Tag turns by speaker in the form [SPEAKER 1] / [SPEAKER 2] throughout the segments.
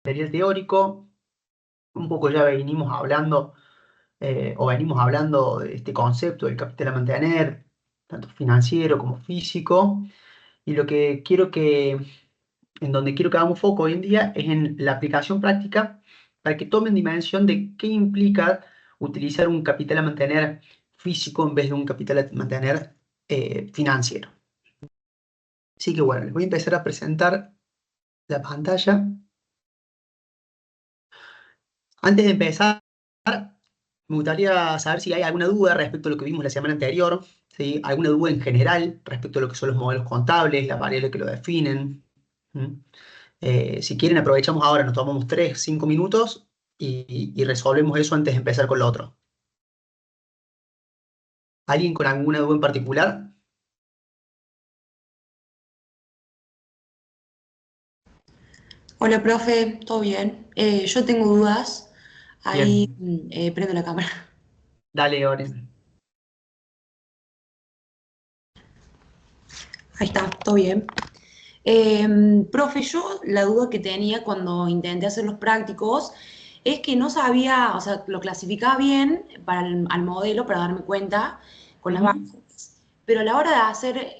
[SPEAKER 1] material teórico, un poco ya venimos hablando o venimos hablando de este concepto del capital a mantener, tanto financiero como físico, y lo que quiero en donde quiero que hagamos foco hoy en día es en la aplicación práctica para que tomen dimensión de qué implica utilizar un capital a mantener físico en vez de un capital a mantener financiero. Así que bueno, les voy a empezar a presentar la pantalla. Antes de empezar, me gustaría saber si hay alguna duda respecto a lo que vimos la semana anterior, ¿sí? Alguna duda en general respecto a lo que son los modelos contables, las variables que lo definen. ¿Mm? Si quieren, aprovechamos ahora, nos tomamos 3, 5 minutos y resolvemos eso antes de empezar con lo otro. ¿Alguien con alguna duda en particular?
[SPEAKER 2] Hola, profe, ¿todo bien? Yo tengo dudas. Ahí
[SPEAKER 1] Bien,
[SPEAKER 2] prendo la cámara.
[SPEAKER 1] dale, Oren.
[SPEAKER 2] Ahí está, todo bien. Profe, yo la duda que tenía cuando intenté hacer los prácticos es que no sabía, o sea, lo clasificaba bien para al modelo para darme cuenta con las
[SPEAKER 1] Ujú.
[SPEAKER 2] bases, pero a la hora de hacer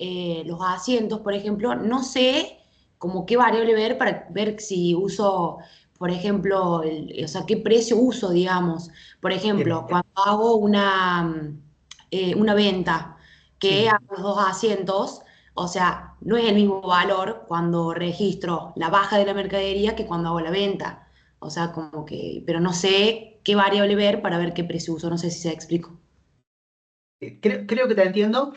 [SPEAKER 2] los asientos, por ejemplo, no sé como qué variable ver para ver si uso, por ejemplo, o sea, qué precio uso, digamos. Por ejemplo,
[SPEAKER 1] Bien,
[SPEAKER 2] cuando hago una venta que
[SPEAKER 1] sí.
[SPEAKER 2] hago los dos asientos, o sea, no es el mismo valor cuando registro la baja de la mercadería que cuando hago la venta. O sea, como que, pero no sé qué variable ver para ver qué precio uso, no sé si se explico.
[SPEAKER 1] Creo que te entiendo.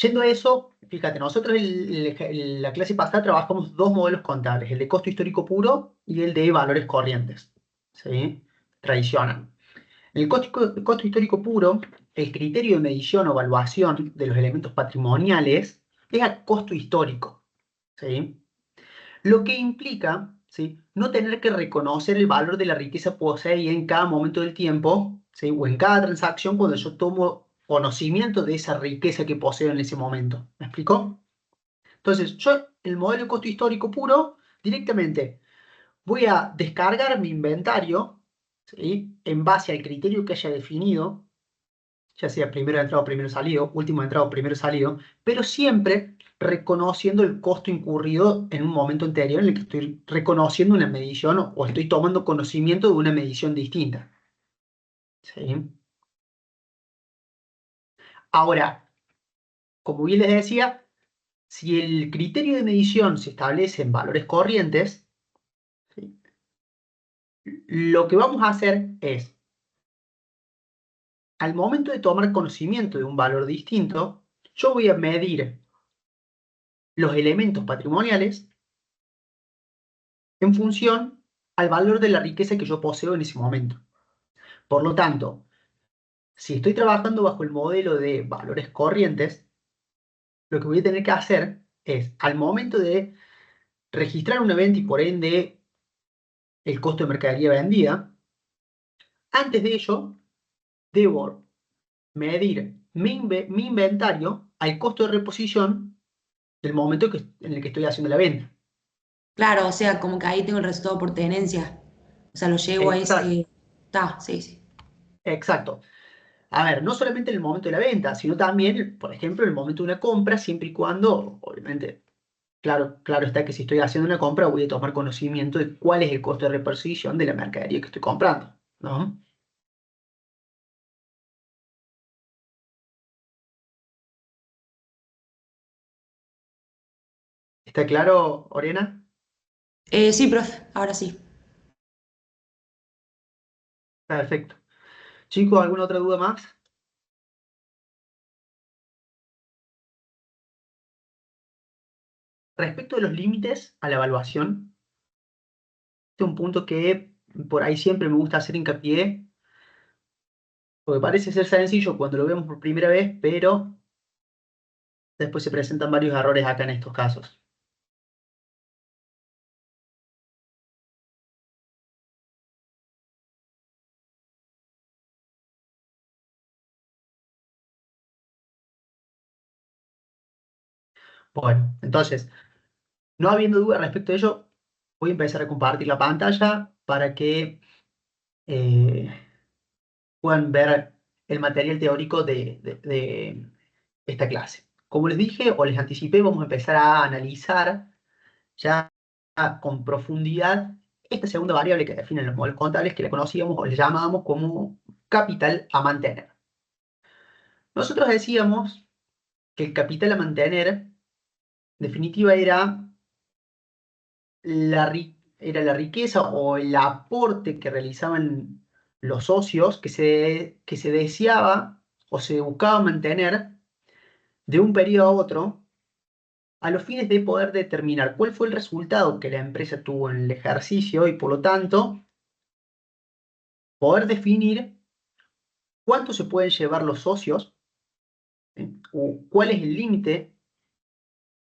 [SPEAKER 1] Yendo a eso, fíjate, nosotros la clase pasada trabajamos dos modelos contables, el de costo histórico puro y el de valores corrientes, ¿sí? Tradicional. En el costo histórico puro, el criterio de medición o evaluación de los elementos patrimoniales es a costo histórico, ¿sí? Lo que implica, ¿sí? No tener que reconocer el valor de la riqueza poseída en cada momento del tiempo, ¿sí? O en cada transacción cuando yo tomo conocimiento de esa riqueza que poseo en ese momento. ¿Me explicó? Entonces, yo, el modelo de costo histórico puro, directamente voy a descargar mi inventario, ¿sí? En base al criterio que haya definido, ya sea primero entrado, primero salido, último entrado, primero salido, pero siempre reconociendo el costo incurrido en un momento anterior en el que estoy reconociendo una medición o estoy tomando conocimiento de una medición distinta. ¿Sí? Ahora, como bien les decía, si el criterio de medición se establece en valores corrientes, ¿sí? Lo que vamos a hacer es, al momento de tomar conocimiento de un valor distinto, yo voy a medir los elementos patrimoniales en función al valor de la riqueza que yo poseo en ese momento. Por lo tanto, si estoy trabajando bajo el modelo de valores corrientes, lo que voy a tener que hacer es, al momento de registrar una venta y por ende el costo de mercadería vendida, antes de ello, debo medir mi inventario al costo de reposición del momento en el que estoy haciendo la venta.
[SPEAKER 2] Claro, o sea, como que ahí tengo el resultado por tenencia. O sea, lo llevo a
[SPEAKER 1] Exacto,
[SPEAKER 2] ese. Está, sí, sí.
[SPEAKER 1] exacto. A ver, no solamente en el momento de la venta, sino también, por ejemplo, en el momento de una compra, siempre y cuando, obviamente, claro está que si estoy haciendo una compra voy a tomar conocimiento de cuál es el costo de reposición de la mercadería que estoy comprando, ¿no? ¿Está claro, Orena?
[SPEAKER 2] Sí, profe, ahora sí.
[SPEAKER 1] Perfecto. Chicos, ¿alguna otra duda más? Respecto de los límites a la evaluación, este es un punto que por ahí siempre me gusta hacer hincapié, porque parece ser sencillo cuando lo vemos por primera vez, pero después se presentan varios errores acá en estos casos. Bueno, entonces, no habiendo duda respecto de ello, Voy a empezar a compartir la pantalla para que eh, puedan ver el material teórico de esta clase. Como les dije o les anticipé, vamos a empezar a analizar ya con profundidad esta segunda variable que definen los modelos contables, que la conocíamos o le llamábamos como capital a mantener. Nosotros decíamos que el capital a mantener, en definitiva, era la riqueza o el aporte que realizaban los socios que se deseaba o se buscaba mantener de un periodo a otro a los fines de poder determinar cuál fue el resultado que la empresa tuvo en el ejercicio y por lo tanto poder definir cuánto se pueden llevar los socios, o cuál es el límite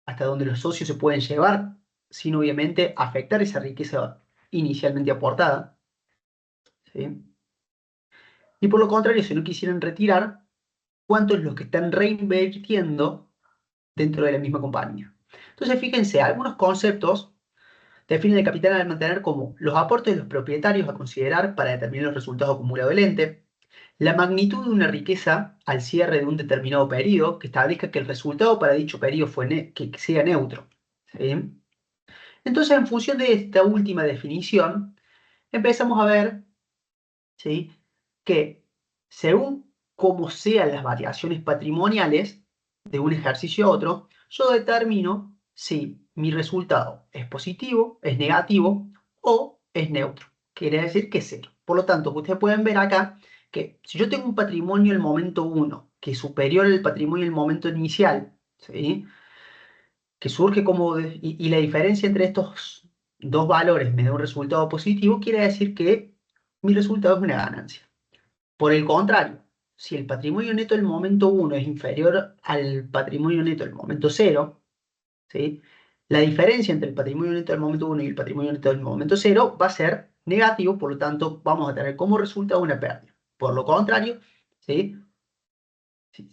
[SPEAKER 1] hasta donde los socios se pueden llevar sin obviamente afectar esa riqueza inicialmente aportada, ¿sí? Y por lo contrario, si no quisieran retirar, cuánto es lo que están reinvirtiendo dentro de la misma compañía. Entonces, fíjense, algunos conceptos definen el capital al mantener como los aportes de los propietarios a considerar para determinar los resultados acumulados del ente, la magnitud de una riqueza al cierre de un determinado periodo que establezca que el resultado para dicho periodo que sea neutro, ¿sí? Entonces, en función de esta última definición, empezamos a ver, ¿sí?, que según cómo sean las variaciones patrimoniales de un ejercicio a otro, yo determino si mi resultado es positivo, es negativo o es neutro. Quiere decir que es cero. Por lo tanto, ustedes pueden ver acá que si yo tengo un patrimonio en el momento uno que es superior al patrimonio en el momento inicial, ¿sí?, que surge y la diferencia entre estos dos valores me da un resultado positivo, quiere decir que mi resultado es una ganancia. Por el contrario, si el patrimonio neto del momento uno es inferior al patrimonio neto del momento cero, ¿sí?, la diferencia entre el patrimonio neto del momento uno y el patrimonio neto del momento cero va a ser negativo, por lo tanto vamos a tener como resultado una pérdida. Por lo contrario, ¿sí?,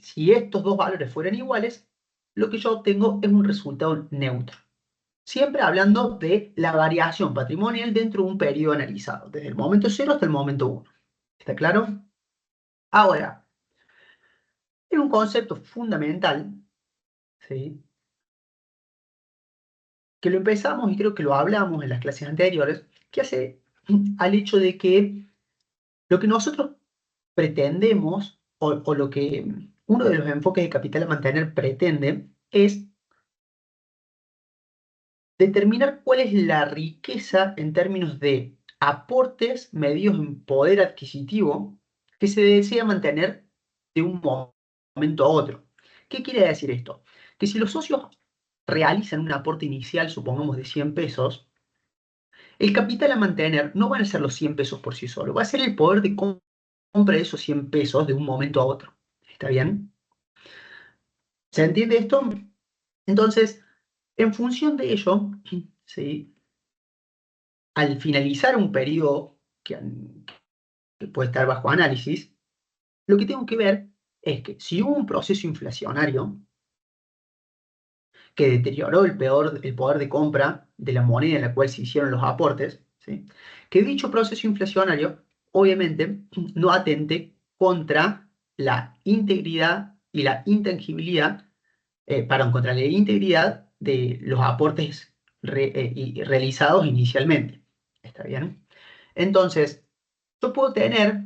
[SPEAKER 1] si estos dos valores fueran iguales, lo que yo obtengo es un resultado neutro. Siempre hablando de la variación patrimonial dentro de un periodo analizado, desde el momento cero hasta el momento uno. ¿Está claro? Ahora, hay un concepto fundamental, ¿sí?, que lo empezamos y creo que lo hablamos en las clases anteriores, que hace al hecho de que lo que nosotros pretendemos, o lo que uno de los enfoques de capital a mantener pretende, es determinar cuál es la riqueza en términos de aportes medidos en poder adquisitivo que se desea mantener de un momento a otro. ¿Qué quiere decir esto? Que si los socios realizan un aporte inicial, supongamos de 100 pesos, el capital a mantener no van a ser los 100 pesos por sí solo, va a ser el poder de compra de esos 100 pesos de un momento a otro. ¿Está bien? ¿Se entiende esto? Entonces, en función de ello, ¿sí?, al finalizar un periodo que puede estar bajo análisis, lo que tengo que ver es que si hubo un proceso inflacionario que deterioró el poder de compra de la moneda en la cual se hicieron los aportes, ¿sí?, que dicho proceso inflacionario obviamente no atente contra la integridad y la intangibilidad, contra la integridad de los aportes realizados inicialmente. ¿Está bien? Entonces, yo puedo tener,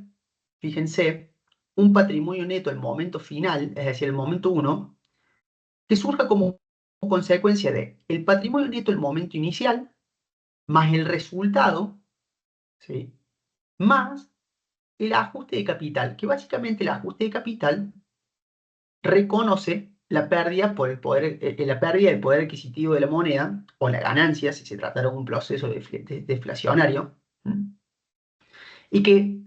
[SPEAKER 1] fíjense, un patrimonio neto al momento final, es decir, el momento uno, que surja como consecuencia de el patrimonio neto al momento inicial, más el resultado, ¿sí?, más el ajuste de capital, que básicamente el ajuste de capital reconoce la pérdida la pérdida del poder adquisitivo de la moneda, o la ganancia, si se tratara de un proceso deflacionario, y que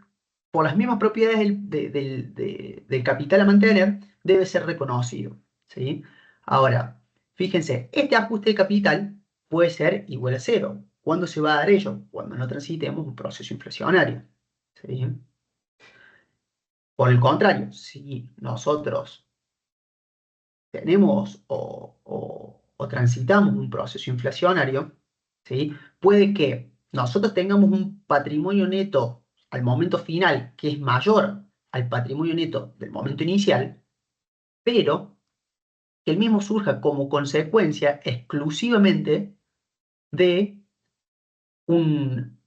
[SPEAKER 1] por las mismas propiedades del capital a mantener, debe ser reconocido, ¿sí? Ahora, fíjense, este ajuste de capital puede ser igual a cero. ¿Cuándo se va a dar ello? Cuando no transitemos un proceso inflacionario, ¿sí? Por el contrario, si nosotros tenemos o transitamos un proceso inflacionario, ¿sí? Puede que nosotros tengamos un patrimonio neto al momento final que es mayor al patrimonio neto del momento inicial, pero que el mismo surja como consecuencia exclusivamente de un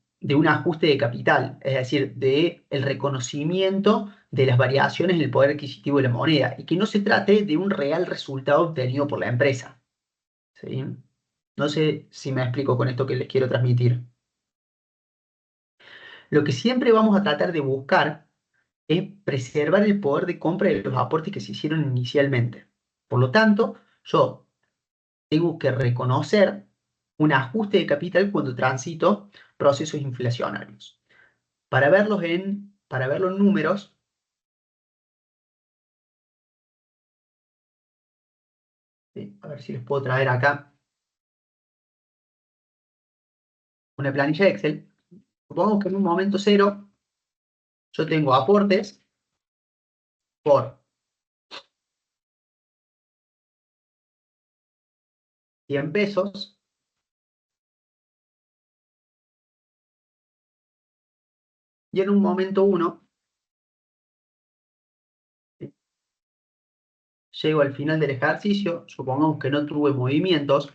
[SPEAKER 1] ajuste de capital, es decir, de el reconocimiento de las variaciones en el poder adquisitivo de la moneda, y que no se trate de un real resultado obtenido por la empresa, ¿sí? No sé si me explico con esto que les quiero transmitir. Lo que siempre vamos a tratar de buscar es preservar el poder de compra de los aportes que se hicieron inicialmente. Por lo tanto, yo tengo que reconocer un ajuste de capital cuando transito procesos inflacionarios. Para verlo en números, ¿sí? A ver si les puedo traer acá una planilla de Excel. Supongamos que en un momento cero yo tengo aportes por 100 pesos, y en un momento uno, ¿sí? Llego al final del ejercicio, supongamos que no tuve movimientos,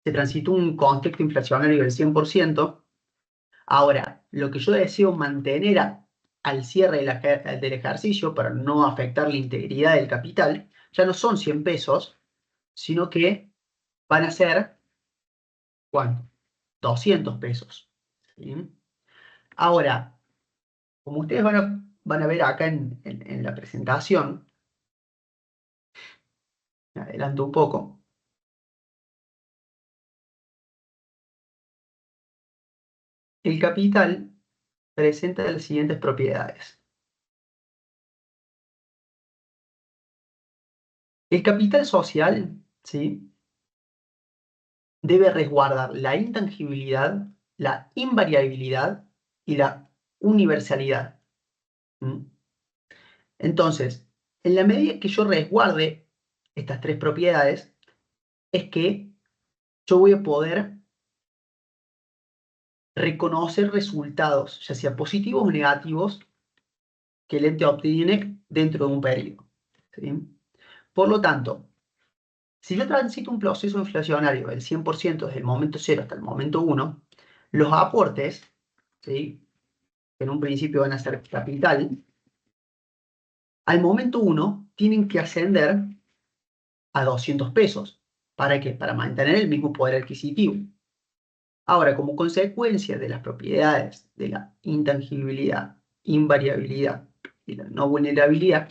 [SPEAKER 1] se transitó un contexto inflacionario del 100%. Ahora, lo que yo deseo mantener al cierre del ejercicio para no afectar la integridad del capital, ya no son 100 pesos, sino que van a ser, ¿cuánto? 200 pesos. ¿Sí? Ahora, como ustedes van a ver acá en la presentación, me adelanto un poco, el capital presenta las siguientes propiedades. El capital social, ¿sí? Debe resguardar la intangibilidad, la invariabilidad y la universalidad. ¿Mm? Entonces, en la medida que yo resguarde estas tres propiedades, es que yo voy a poder reconocer resultados, ya sea positivos o negativos, que el ente obtiene dentro de un periodo. ¿Sí? Por lo tanto, si yo transito un proceso inflacionario del 100% desde el momento cero hasta el momento uno, los aportes, ¿sí? Que en un principio van a ser capital, al momento uno tienen que ascender a 200 pesos. ¿Para qué? Para mantener el mismo poder adquisitivo. Ahora, como consecuencia de las propiedades de la intangibilidad, invariabilidad y la no vulnerabilidad,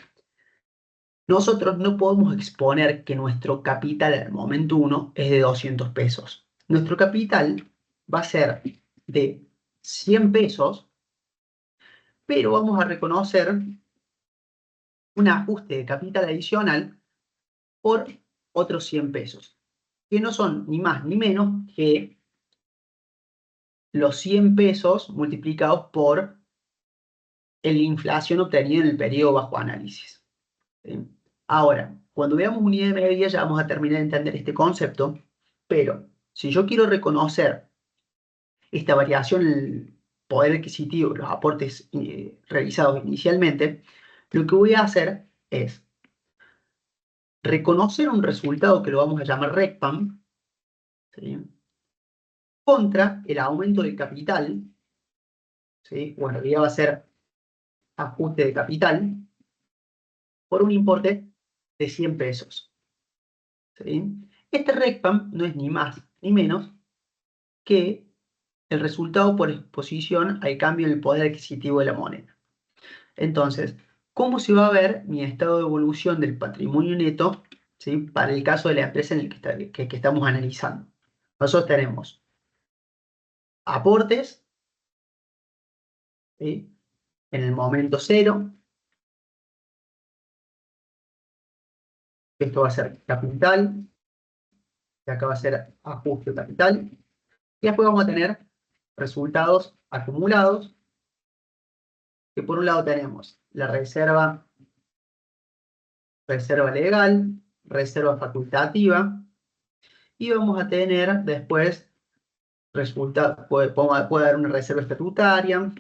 [SPEAKER 1] nosotros no podemos exponer que nuestro capital al momento uno es de 200 pesos. Nuestro capital va a ser de 100 pesos, pero vamos a reconocer un ajuste de capital adicional por otros 100 pesos, que no son ni más ni menos que los 100 pesos multiplicados por la inflación obtenida en el periodo bajo análisis. ¿Sí? Ahora, cuando veamos unidad de medida ya vamos a terminar de entender este concepto, pero si yo quiero reconocer esta variación en el poder adquisitivo, los aportes realizados inicialmente, lo que voy a hacer es reconocer un resultado que lo vamos a llamar RECPAM, ¿sí? Contra el aumento del capital, ¿sí? Bueno, ya va a ser ajuste de capital por un importe de 100 pesos. ¿Sí? Este RECPAM no es ni más ni menos que el resultado por exposición al cambio en el poder adquisitivo de la moneda. Entonces, ¿cómo se va a ver mi estado de evolución del patrimonio neto, ¿sí? Para el caso de la empresa en el que estamos analizando? Nosotros tenemos aportes, ¿sí? En el momento cero, esto va a ser capital, y acá va a ser ajuste de capital, y después vamos a tener resultados acumulados, que por un lado tenemos la reserva legal, reserva facultativa, y vamos a tener después resultados, puede haber una reserva estatutaria,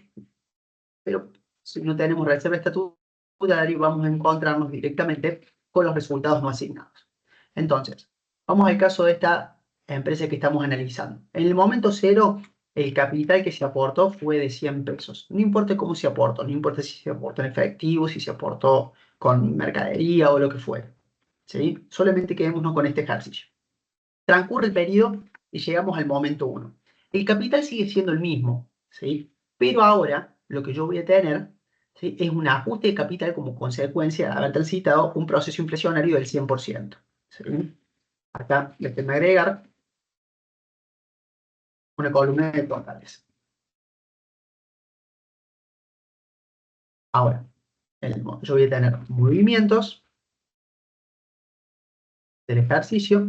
[SPEAKER 1] pero si no tenemos reserva estatutaria vamos a encontrarnos directamente con los resultados no asignados. Entonces, vamos al caso de esta empresa que estamos analizando. En el momento cero, el capital que se aportó fue de 100 pesos. No importa cómo se aportó, no importa si se aportó en efectivo, si se aportó con mercadería o lo que fuera. ¿Sí? Solamente quedémonos con este ejercicio. Transcurre el periodo y llegamos al momento 1. El capital sigue siendo el mismo, ¿sí? Pero ahora lo que yo voy a tener, ¿sí?, es un ajuste de capital como consecuencia de haber transitado un proceso inflacionario del 100%. ¿Sí? Acá le tengo que agregar una columna de totales. Ahora, yo voy a tener movimientos del ejercicio,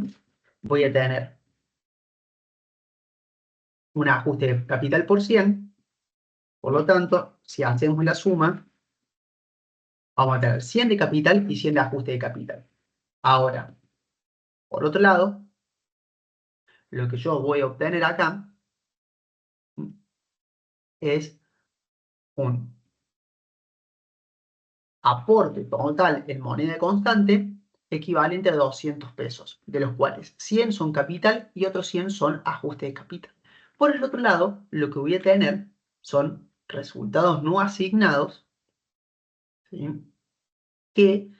[SPEAKER 1] voy a tener un ajuste de capital por 100, por lo tanto, si hacemos la suma, vamos a tener 100 de capital y 100 de ajuste de capital. Ahora, por otro lado, lo que yo voy a obtener acá es un aporte total en moneda constante equivalente a 200 pesos, de los cuales 100 son capital y otros 100 son ajuste de capital. Por el otro lado, lo que voy a tener son resultados no asignados, ¿sí?, que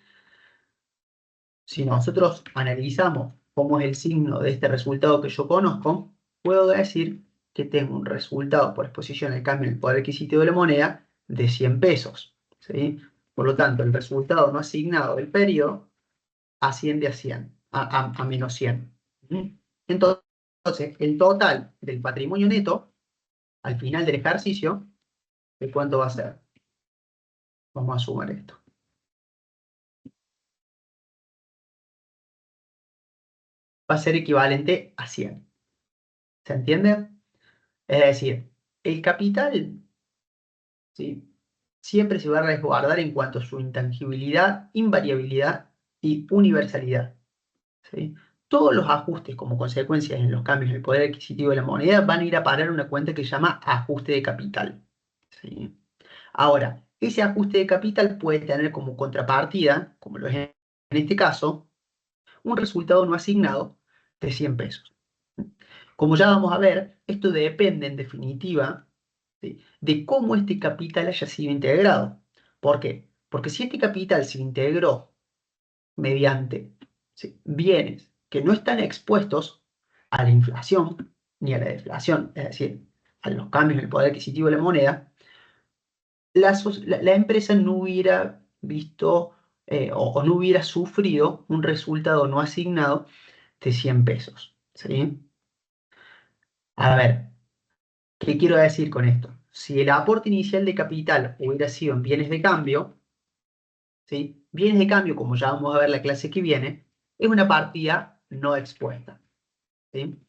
[SPEAKER 1] si nosotros analizamos cómo es el signo de este resultado que yo conozco, puedo decir que tengo un resultado por exposición al cambio en el poder adquisitivo de la moneda de 100 pesos. ¿Sí? Por lo tanto, el resultado no asignado del periodo asciende a 100, a menos 100. Entonces, el total del patrimonio neto al final del ejercicio, ¿de cuánto va a ser? Vamos a sumar esto. Va a ser equivalente a 100. ¿Se entiende? Es decir, el capital, ¿sí?, siempre se va a resguardar en cuanto a su intangibilidad, invariabilidad y universalidad. ¿Sí? Todos los ajustes como consecuencia en los cambios del poder adquisitivo de la moneda van a ir a parar una cuenta que se llama ajuste de capital. ¿Sí? Ahora, ese ajuste de capital puede tener como contrapartida, como lo es en este caso, un resultado no asignado de 100 pesos. Como ya vamos a ver, esto depende en definitiva, ¿sí?, de cómo este capital haya sido integrado. ¿Por qué? Porque si este capital se integró mediante, ¿sí?, bienes que no están expuestos a la inflación ni a la deflación, es decir, a los cambios en el poder adquisitivo de la moneda, la empresa no hubiera visto o no hubiera sufrido un resultado no asignado de 100 pesos. ¿Sí? A ver, ¿qué quiero decir con esto? Si el aporte inicial de capital hubiera sido en bienes de cambio, ¿sí?, bienes de cambio, como ya vamos a ver la clase que viene, es una partida no expuesta. ¿Sí?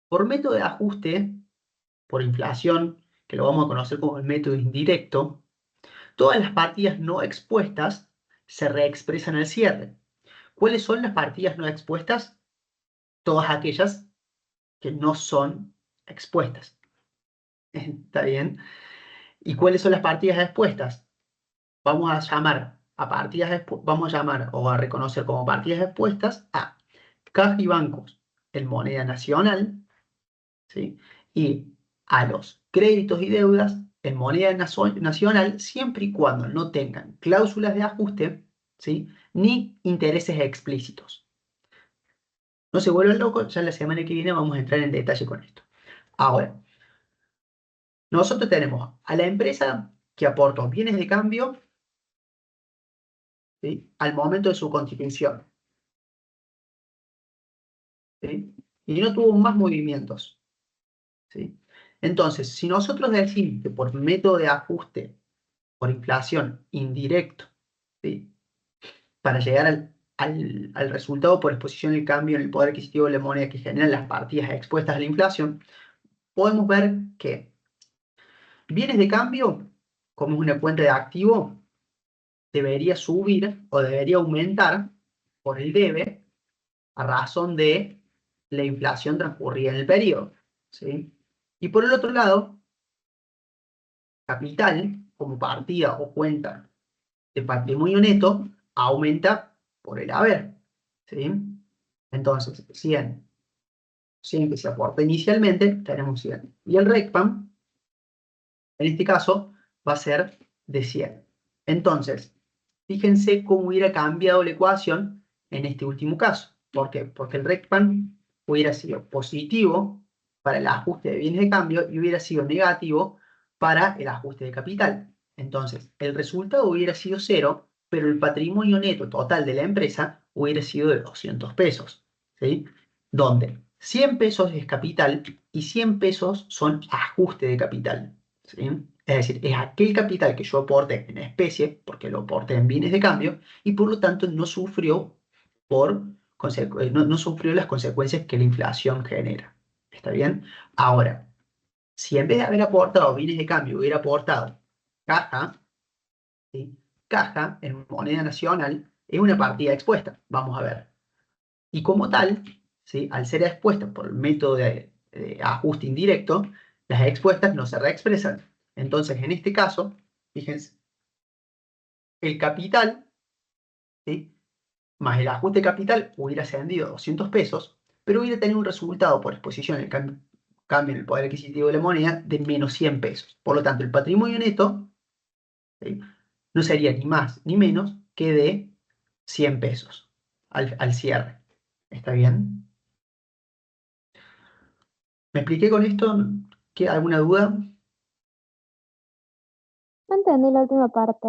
[SPEAKER 1] Por método de ajuste, por inflación, que lo vamos a conocer como el método indirecto, todas las partidas no expuestas se reexpresan al cierre. ¿Cuáles son las partidas no expuestas? Todas aquellas que no son expuestas. ¿Está bien? ¿Y cuáles son las partidas expuestas? Vamos a llamar vamos a llamar o a reconocer como partidas expuestas a caja y bancos en moneda nacional, ¿sí?, y a los créditos y deudas en moneda nacional, siempre y cuando no tengan cláusulas de ajuste, ¿sí?, ni intereses explícitos. No se vuelvan locos, ya la semana que viene vamos a entrar en detalle con esto. Ahora, nosotros tenemos a la empresa que aportó bienes de cambio, ¿sí?, al momento de su constitución, ¿sí?, y no tuvo más movimientos. ¿Sí? Entonces, si nosotros decimos que por método de ajuste, por inflación indirecto, ¿sí?, para llegar al resultado por exposición del cambio en el poder adquisitivo de la moneda que generan las partidas expuestas a la inflación, podemos ver que bienes de cambio, como es una cuenta de activo, debería subir o debería aumentar por el debe a razón de la inflación transcurrida en el periodo, ¿sí? Y por el otro lado, capital, como partida o cuenta de patrimonio neto, aumenta por el haber, ¿sí? Entonces, 100 que se aporta inicialmente, tenemos 100. Y el RECPAM, en este caso, va a ser de 100. Entonces, fíjense cómo hubiera cambiado la ecuación en este último caso. ¿Por qué? Porque el RECPAM hubiera sido positivo para el ajuste de bienes de cambio y hubiera sido negativo para el ajuste de capital. Entonces, el resultado hubiera sido cero, pero el patrimonio neto total de la empresa hubiera sido de 200 pesos. ¿Sí? Donde 100 pesos es capital y 100 pesos son ajuste de capital. ¿Sí? Es decir, es aquel capital que yo aporté en especie, porque lo aporté en bienes de cambio, y por lo tanto no sufrió, no sufrió las consecuencias que la inflación genera. ¿Está bien? Ahora, si en vez de haber aportado bienes de cambio hubiera aportado caja, ¿sí? Caja en moneda nacional es una partida expuesta, vamos a ver. Y como tal, ¿sí? Al ser expuesta por el método de ajuste indirecto, las expuestas no se reexpresan. Entonces, en este caso, fíjense, el capital, ¿sí? Más el ajuste de capital hubiera ascendido a 200 pesos, pero hubiera tenido un resultado por exposición en el cambio en el poder adquisitivo de la moneda de menos 100 pesos. Por lo tanto, el patrimonio neto, ¿sí? No sería ni más ni menos que de 100 pesos al cierre. ¿Está bien? ¿Me expliqué con esto? ¿Queda alguna duda?
[SPEAKER 3] No entendí la última parte.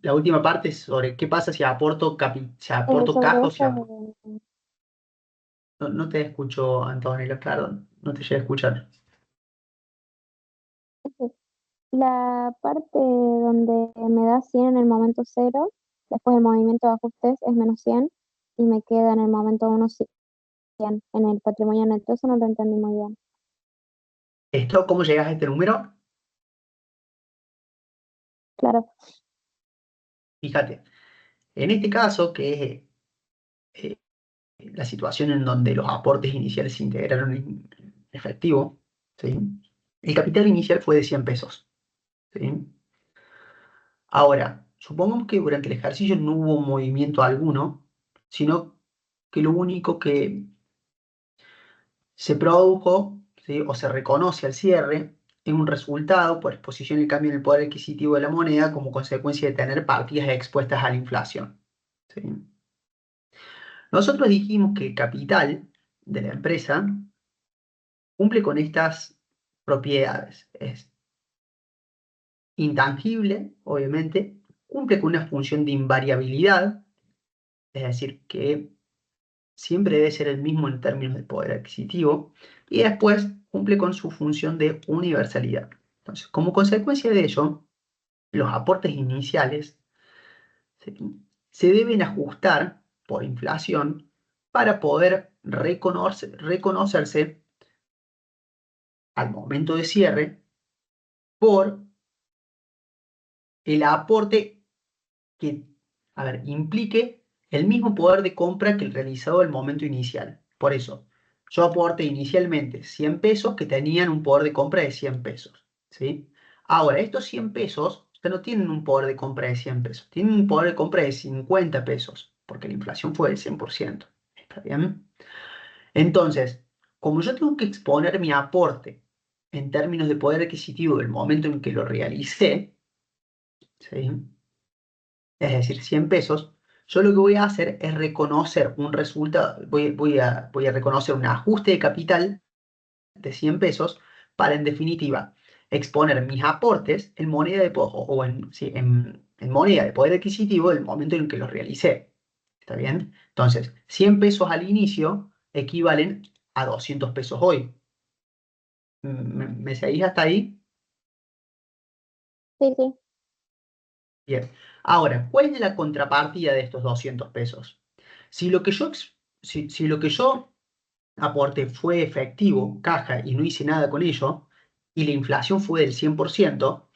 [SPEAKER 1] La última parte es sobre qué pasa si aporto, si aporto
[SPEAKER 3] Sobre
[SPEAKER 1] caja o si
[SPEAKER 3] esto
[SPEAKER 1] aporto. No, no te escucho, Antonella, claro, no te llegué a escuchar.
[SPEAKER 3] la parte donde me da 100 en el momento cero, después el movimiento de ajustes es menos 100 y me queda en el momento uno 100 en el patrimonio neto. Eso no lo entendí muy bien.
[SPEAKER 1] ¿Esto cómo llegas a este número?
[SPEAKER 3] Claro,
[SPEAKER 1] Fíjate, en este caso, que es la situación en donde los aportes iniciales se integraron en efectivo, ¿sí? El capital inicial fue de 100 pesos, ¿sí? Ahora, supongamos que durante el ejercicio no hubo movimiento alguno, sino que lo único que se produjo, ¿sí? O se reconoce al cierre en un resultado por exposición y cambio en el poder adquisitivo de la moneda como consecuencia de tener partidas expuestas a la inflación, ¿sí? Nosotros dijimos que el capital de la empresa cumple con estas propiedades. Es intangible, obviamente, cumple con una función de invariabilidad, es decir, que siempre debe ser el mismo en términos de poder adquisitivo, y después cumple con su función de universalidad. Entonces, como consecuencia de ello, los aportes iniciales se, se deben ajustar por inflación para poder reconocerse al momento de cierre por el aporte que, a ver, implique el mismo poder de compra que el realizado al momento inicial. Por eso, yo aporté inicialmente 100 pesos que tenían un poder de compra de 100 pesos, ¿sí? Ahora, estos 100 pesos ya no tienen un poder de compra de 100 pesos, tienen un poder de compra de 50 pesos, porque la inflación fue del 100%. ¿Está bien? Entonces, como yo tengo que exponer mi aporte en términos de poder adquisitivo del momento en que lo realicé, ¿sí? Es decir, 100 pesos, yo lo que voy a hacer es reconocer un resultado, voy a reconocer un ajuste de capital de 100 pesos para, en definitiva, exponer mis aportes en moneda sí, en moneda de poder adquisitivo del momento en que los realicé. ¿Está bien? Entonces, 100 pesos al inicio equivalen a 200 pesos hoy. ¿Me seguís hasta ahí?
[SPEAKER 3] sí, sí.
[SPEAKER 1] Bien. Ahora, ¿cuál es la contrapartida de estos 200 pesos? Si lo que yo, si lo que yo aporté fue efectivo, caja, y no hice nada con ello, y la inflación fue del 100%,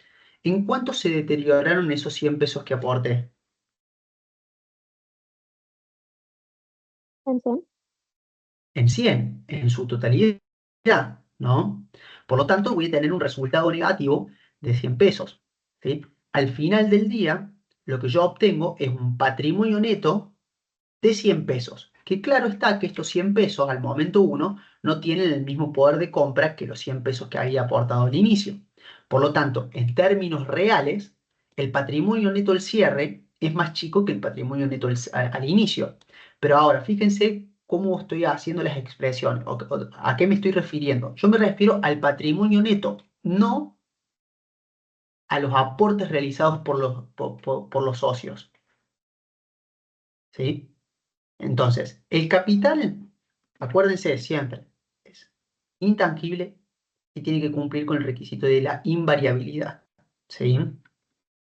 [SPEAKER 1] ¿en cuánto se deterioraron esos 100 pesos que aporté?
[SPEAKER 3] ¿En 100?
[SPEAKER 1] En 100, en su totalidad, ¿no? Por lo tanto, voy a tener un resultado negativo de 100 pesos, ¿sí? Al final del día, lo que yo obtengo es un patrimonio neto de 100 pesos. Que claro está que estos 100 pesos al momento uno no tienen el mismo poder de compra que los 100 pesos que había aportado al inicio. Por lo tanto, en términos reales, el patrimonio neto al cierre es más chico que el patrimonio neto al inicio. Pero ahora, fíjense cómo estoy haciendo las expresiones, o a qué me estoy refiriendo. Yo me refiero al patrimonio neto, no a los aportes realizados por los socios. ¿Sí? Entonces, el capital, acuérdense siempre, es intangible y tiene que cumplir con el requisito de la invariabilidad. ¿Sí?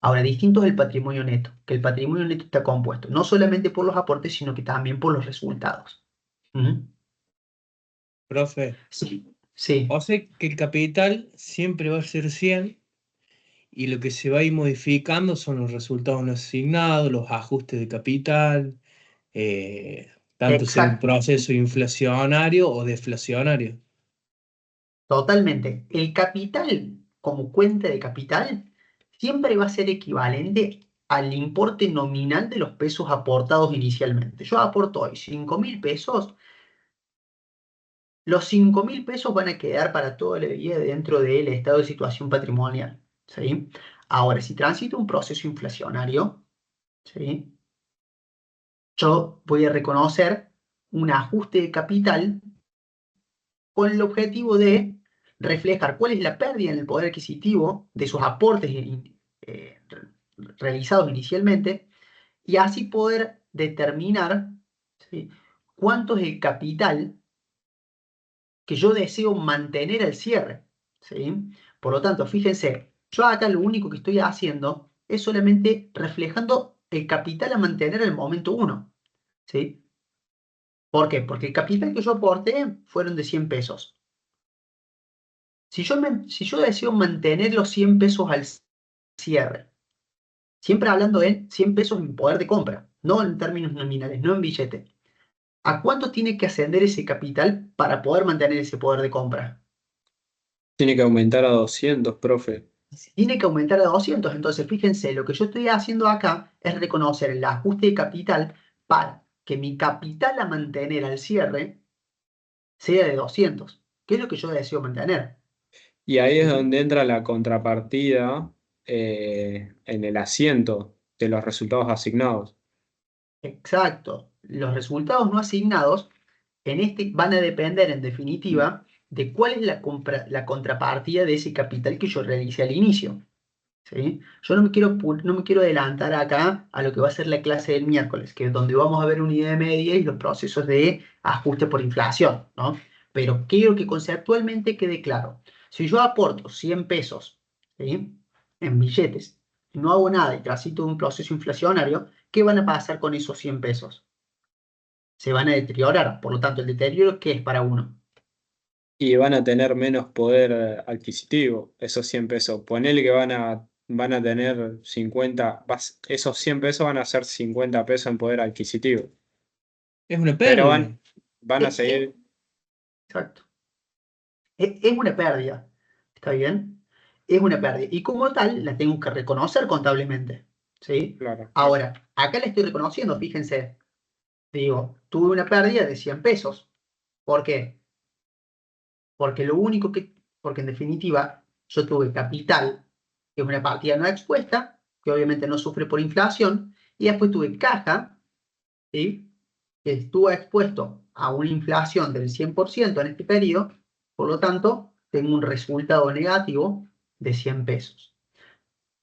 [SPEAKER 1] Ahora, distinto es el patrimonio neto, que el patrimonio neto está compuesto no solamente por los aportes, sino que también por los resultados. ¿Mm?
[SPEAKER 4] Profe,
[SPEAKER 1] Sí, sí,
[SPEAKER 4] o sea que el capital siempre va a ser 100 y lo que se va a ir modificando son los resultados no asignados, los ajustes de capital, tanto sea un
[SPEAKER 1] exacto,
[SPEAKER 4] proceso inflacionario o deflacionario.
[SPEAKER 1] totalmente. El capital, como cuenta de capital, siempre va a ser equivalente al importe nominal de los pesos aportados inicialmente. Yo aporto hoy 5.000 pesos. Los 5.000 pesos van a quedar para toda la vida dentro del estado de situación patrimonial. ¿Sí? Ahora, si transito un proceso inflacionario, ¿sí? Yo voy a reconocer un ajuste de capital con el objetivo de reflejar cuál es la pérdida en el poder adquisitivo de esos aportes realizados inicialmente y así poder determinar, ¿sí?, cuánto es el capital que yo deseo mantener al cierre. ¿Sí? Por lo tanto, fíjense, yo acá lo único que estoy haciendo es solamente reflejando el capital a mantener al momento uno. ¿Sí? ¿Por qué? Porque el capital que yo aporté fueron de 100 pesos. Si yo deseo mantener los 100 pesos al cierre, siempre hablando de 100 pesos en poder de compra, no en términos nominales, no en billete, ¿a cuánto tiene que ascender ese capital para poder mantener ese poder de compra?
[SPEAKER 5] Tiene que aumentar a 200, profe.
[SPEAKER 1] Tiene que aumentar a 200. Entonces, fíjense, lo que yo estoy haciendo acá es reconocer el ajuste de capital para que mi capital a mantener al cierre sea de 200, que es lo que yo deseo mantener.
[SPEAKER 5] Y ahí es
[SPEAKER 1] ¿Sí?
[SPEAKER 5] donde entra la contrapartida en el asiento de los resultados asignados.
[SPEAKER 1] Exacto. Los resultados no asignados en este van a depender, en definitiva, de cuál es la contrapartida de ese capital que yo realicé al inicio. ¿Sí? Yo no me quiero adelantar acá a lo que va a ser la clase del miércoles, que es donde vamos a ver unidad media y los procesos de ajuste por inflación, ¿no? Pero quiero que conceptualmente quede claro. Si yo aporto 100 pesos, ¿sí?, en billetes, y no hago nada y transito un proceso inflacionario, ¿qué van a pasar con esos 100 pesos? Se van a deteriorar. Por lo tanto, el deterioro, ¿qué es para uno?
[SPEAKER 5] Y van a tener menos poder adquisitivo, esos 100 pesos. Ponele que van a tener 50, esos 100 pesos van a ser 50 pesos en poder adquisitivo.
[SPEAKER 4] Es una
[SPEAKER 5] Pero
[SPEAKER 4] pérdida.
[SPEAKER 5] van a seguir,
[SPEAKER 1] Exacto. Es una pérdida. ¿Está bien? Es una pérdida. Y como tal, la tengo que reconocer contablemente. ¿Sí?
[SPEAKER 5] claro.
[SPEAKER 1] Ahora, acá la estoy reconociendo, fíjense. Digo, tuve una pérdida de 100 pesos. ¿Por qué? Porque en definitiva, yo tuve capital, que es una partida no expuesta, que obviamente no sufre por inflación, y después tuve caja, ¿sí?, que estuvo expuesto a una inflación del 100% en este periodo, por lo tanto, tengo un resultado negativo de 100 pesos.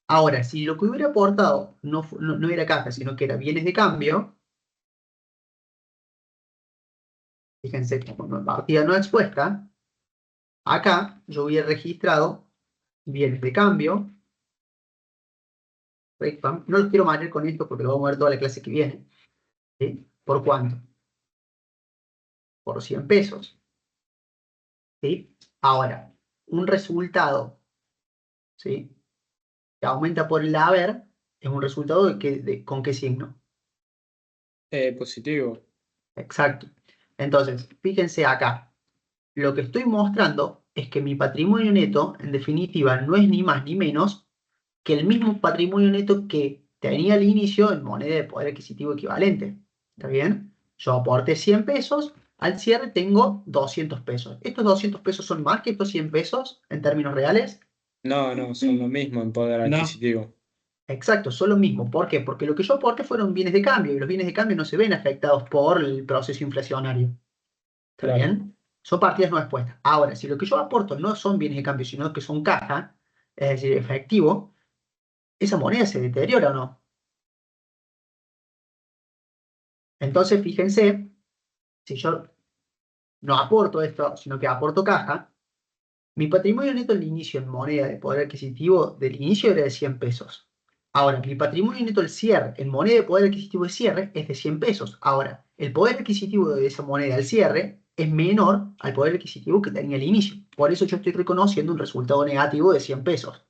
[SPEAKER 1] Ahora, si lo que hubiera aportado no era caja, sino que era bienes de cambio, fíjense, como partida no expuesta, acá yo hubiera registrado bienes de cambio, no los quiero manejar con esto porque lo vamos a ver toda la clase que viene, ¿sí? ¿Por cuánto? Por 100 pesos, ¿sí? Ahora, un resultado, ¿sí?, que aumenta por el haber, es un resultado ¿con qué signo?
[SPEAKER 5] Positivo.
[SPEAKER 1] Exacto. Entonces, fíjense acá. Lo que estoy mostrando es que mi patrimonio neto, en definitiva, no es ni más ni menos que el mismo patrimonio neto que tenía al inicio en moneda de poder adquisitivo equivalente. ¿Está bien? Yo aporté 100 pesos, al cierre tengo 200 pesos. ¿Estos 200 pesos son más que estos 100 pesos en términos reales?
[SPEAKER 5] No, no, son lo mismo en poder
[SPEAKER 4] No,
[SPEAKER 5] adquisitivo.
[SPEAKER 1] Exacto, son lo mismo. ¿Por qué? Porque lo que yo aporté fueron bienes de cambio y los bienes de cambio no se ven afectados por el proceso inflacionario. ¿Está
[SPEAKER 5] Claro.
[SPEAKER 1] bien? Son partidas no expuestas. Ahora, si lo que yo aporto no son bienes de cambio, sino que son caja, es decir, efectivo, esa moneda se deteriora o no. Entonces, fíjense, si yo no aporto esto, sino que aporto caja, mi patrimonio neto al inicio en moneda de poder adquisitivo del inicio era de 100 pesos. Ahora, mi patrimonio neto al cierre en moneda de poder adquisitivo de cierre es de 100 pesos. Ahora, el poder adquisitivo de esa moneda al cierre es menor al poder adquisitivo que tenía al inicio. Por eso yo estoy reconociendo un resultado negativo de 100 pesos.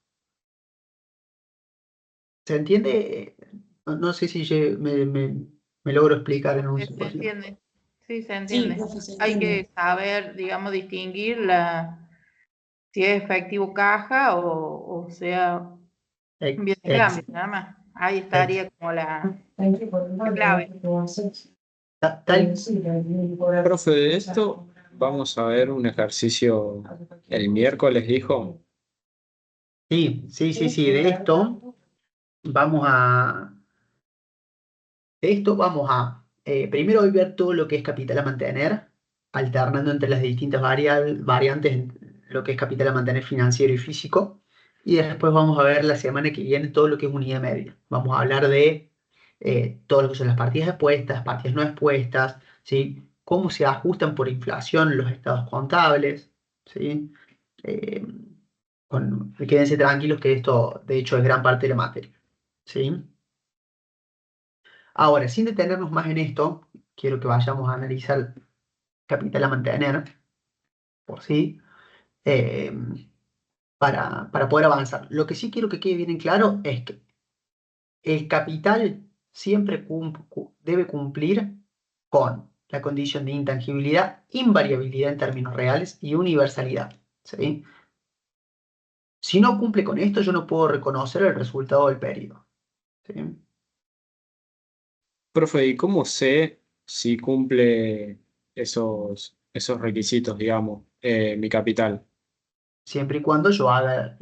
[SPEAKER 1] ¿Se entiende? No sé si me logro explicar en un
[SPEAKER 6] Se
[SPEAKER 1] simposio.
[SPEAKER 6] entiende. Sí, se
[SPEAKER 2] Sí,
[SPEAKER 6] entiende.
[SPEAKER 2] profe, se
[SPEAKER 6] Hay
[SPEAKER 2] entiende.
[SPEAKER 6] que saber, digamos, distinguir si es efectivo caja o sea bien de
[SPEAKER 1] Ex-
[SPEAKER 6] cambio, nada más. Ahí
[SPEAKER 1] ex-
[SPEAKER 6] estaría como la clave.
[SPEAKER 1] tal,
[SPEAKER 5] Profe, de esto vamos a ver un ejercicio el miércoles, dijo.
[SPEAKER 1] sí, de esto vamos a, primero hoy ver todo lo que es capital a mantener, alternando entre las distintas variantes, en lo que es capital a mantener financiero y físico. Y después vamos a ver la semana que viene todo lo que es unidad media. Vamos a hablar de todo lo que son las partidas expuestas, partidas no expuestas, ¿sí? Cómo se ajustan por inflación los estados contables, ¿sí? Eh, quédense tranquilos que esto, de hecho, es gran parte de la materia, ¿sí? Ahora, sin detenernos más en esto, quiero que vayamos a analizar capital a mantener, por sí, eh, para poder avanzar. Lo que sí quiero que quede bien en claro es que el capital siempre debe cumplir con la condición de intangibilidad, invariabilidad en términos reales y universalidad, ¿sí? Si no cumple con esto, yo no puedo reconocer el resultado del periodo, ¿sí?
[SPEAKER 5] Profe, ¿y cómo sé si cumple esos requisitos, digamos, mi capital?
[SPEAKER 1] Siempre y cuando yo haga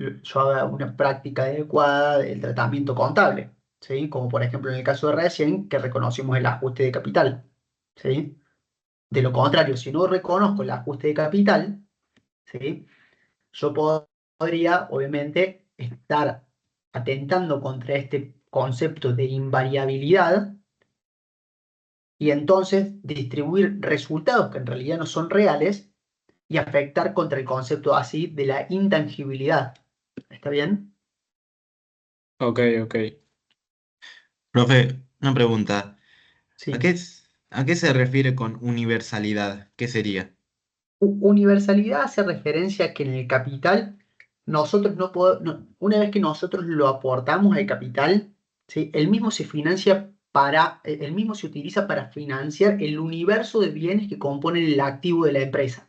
[SPEAKER 1] una práctica adecuada del tratamiento contable, ¿sí? Como por ejemplo en el caso de recién, que reconocimos el ajuste de capital, ¿sí? De lo contrario, si no reconozco el ajuste de capital, ¿sí? Yo podría, obviamente, estar atentando contra este concepto de invariabilidad y entonces distribuir resultados que en realidad no son reales y afectar contra el concepto así de la intangibilidad. ¿Está bien?
[SPEAKER 5] Ok, ok.
[SPEAKER 7] Profe, una pregunta. ¿A
[SPEAKER 1] Sí.
[SPEAKER 7] qué, a qué se refiere con universalidad? ¿Qué sería?
[SPEAKER 1] Universalidad hace referencia a que en el capital nosotros no podemos, una vez que nosotros lo aportamos al capital, ¿sí? El mismo se financia el mismo se utiliza para financiar el universo de bienes que componen el activo de la empresa,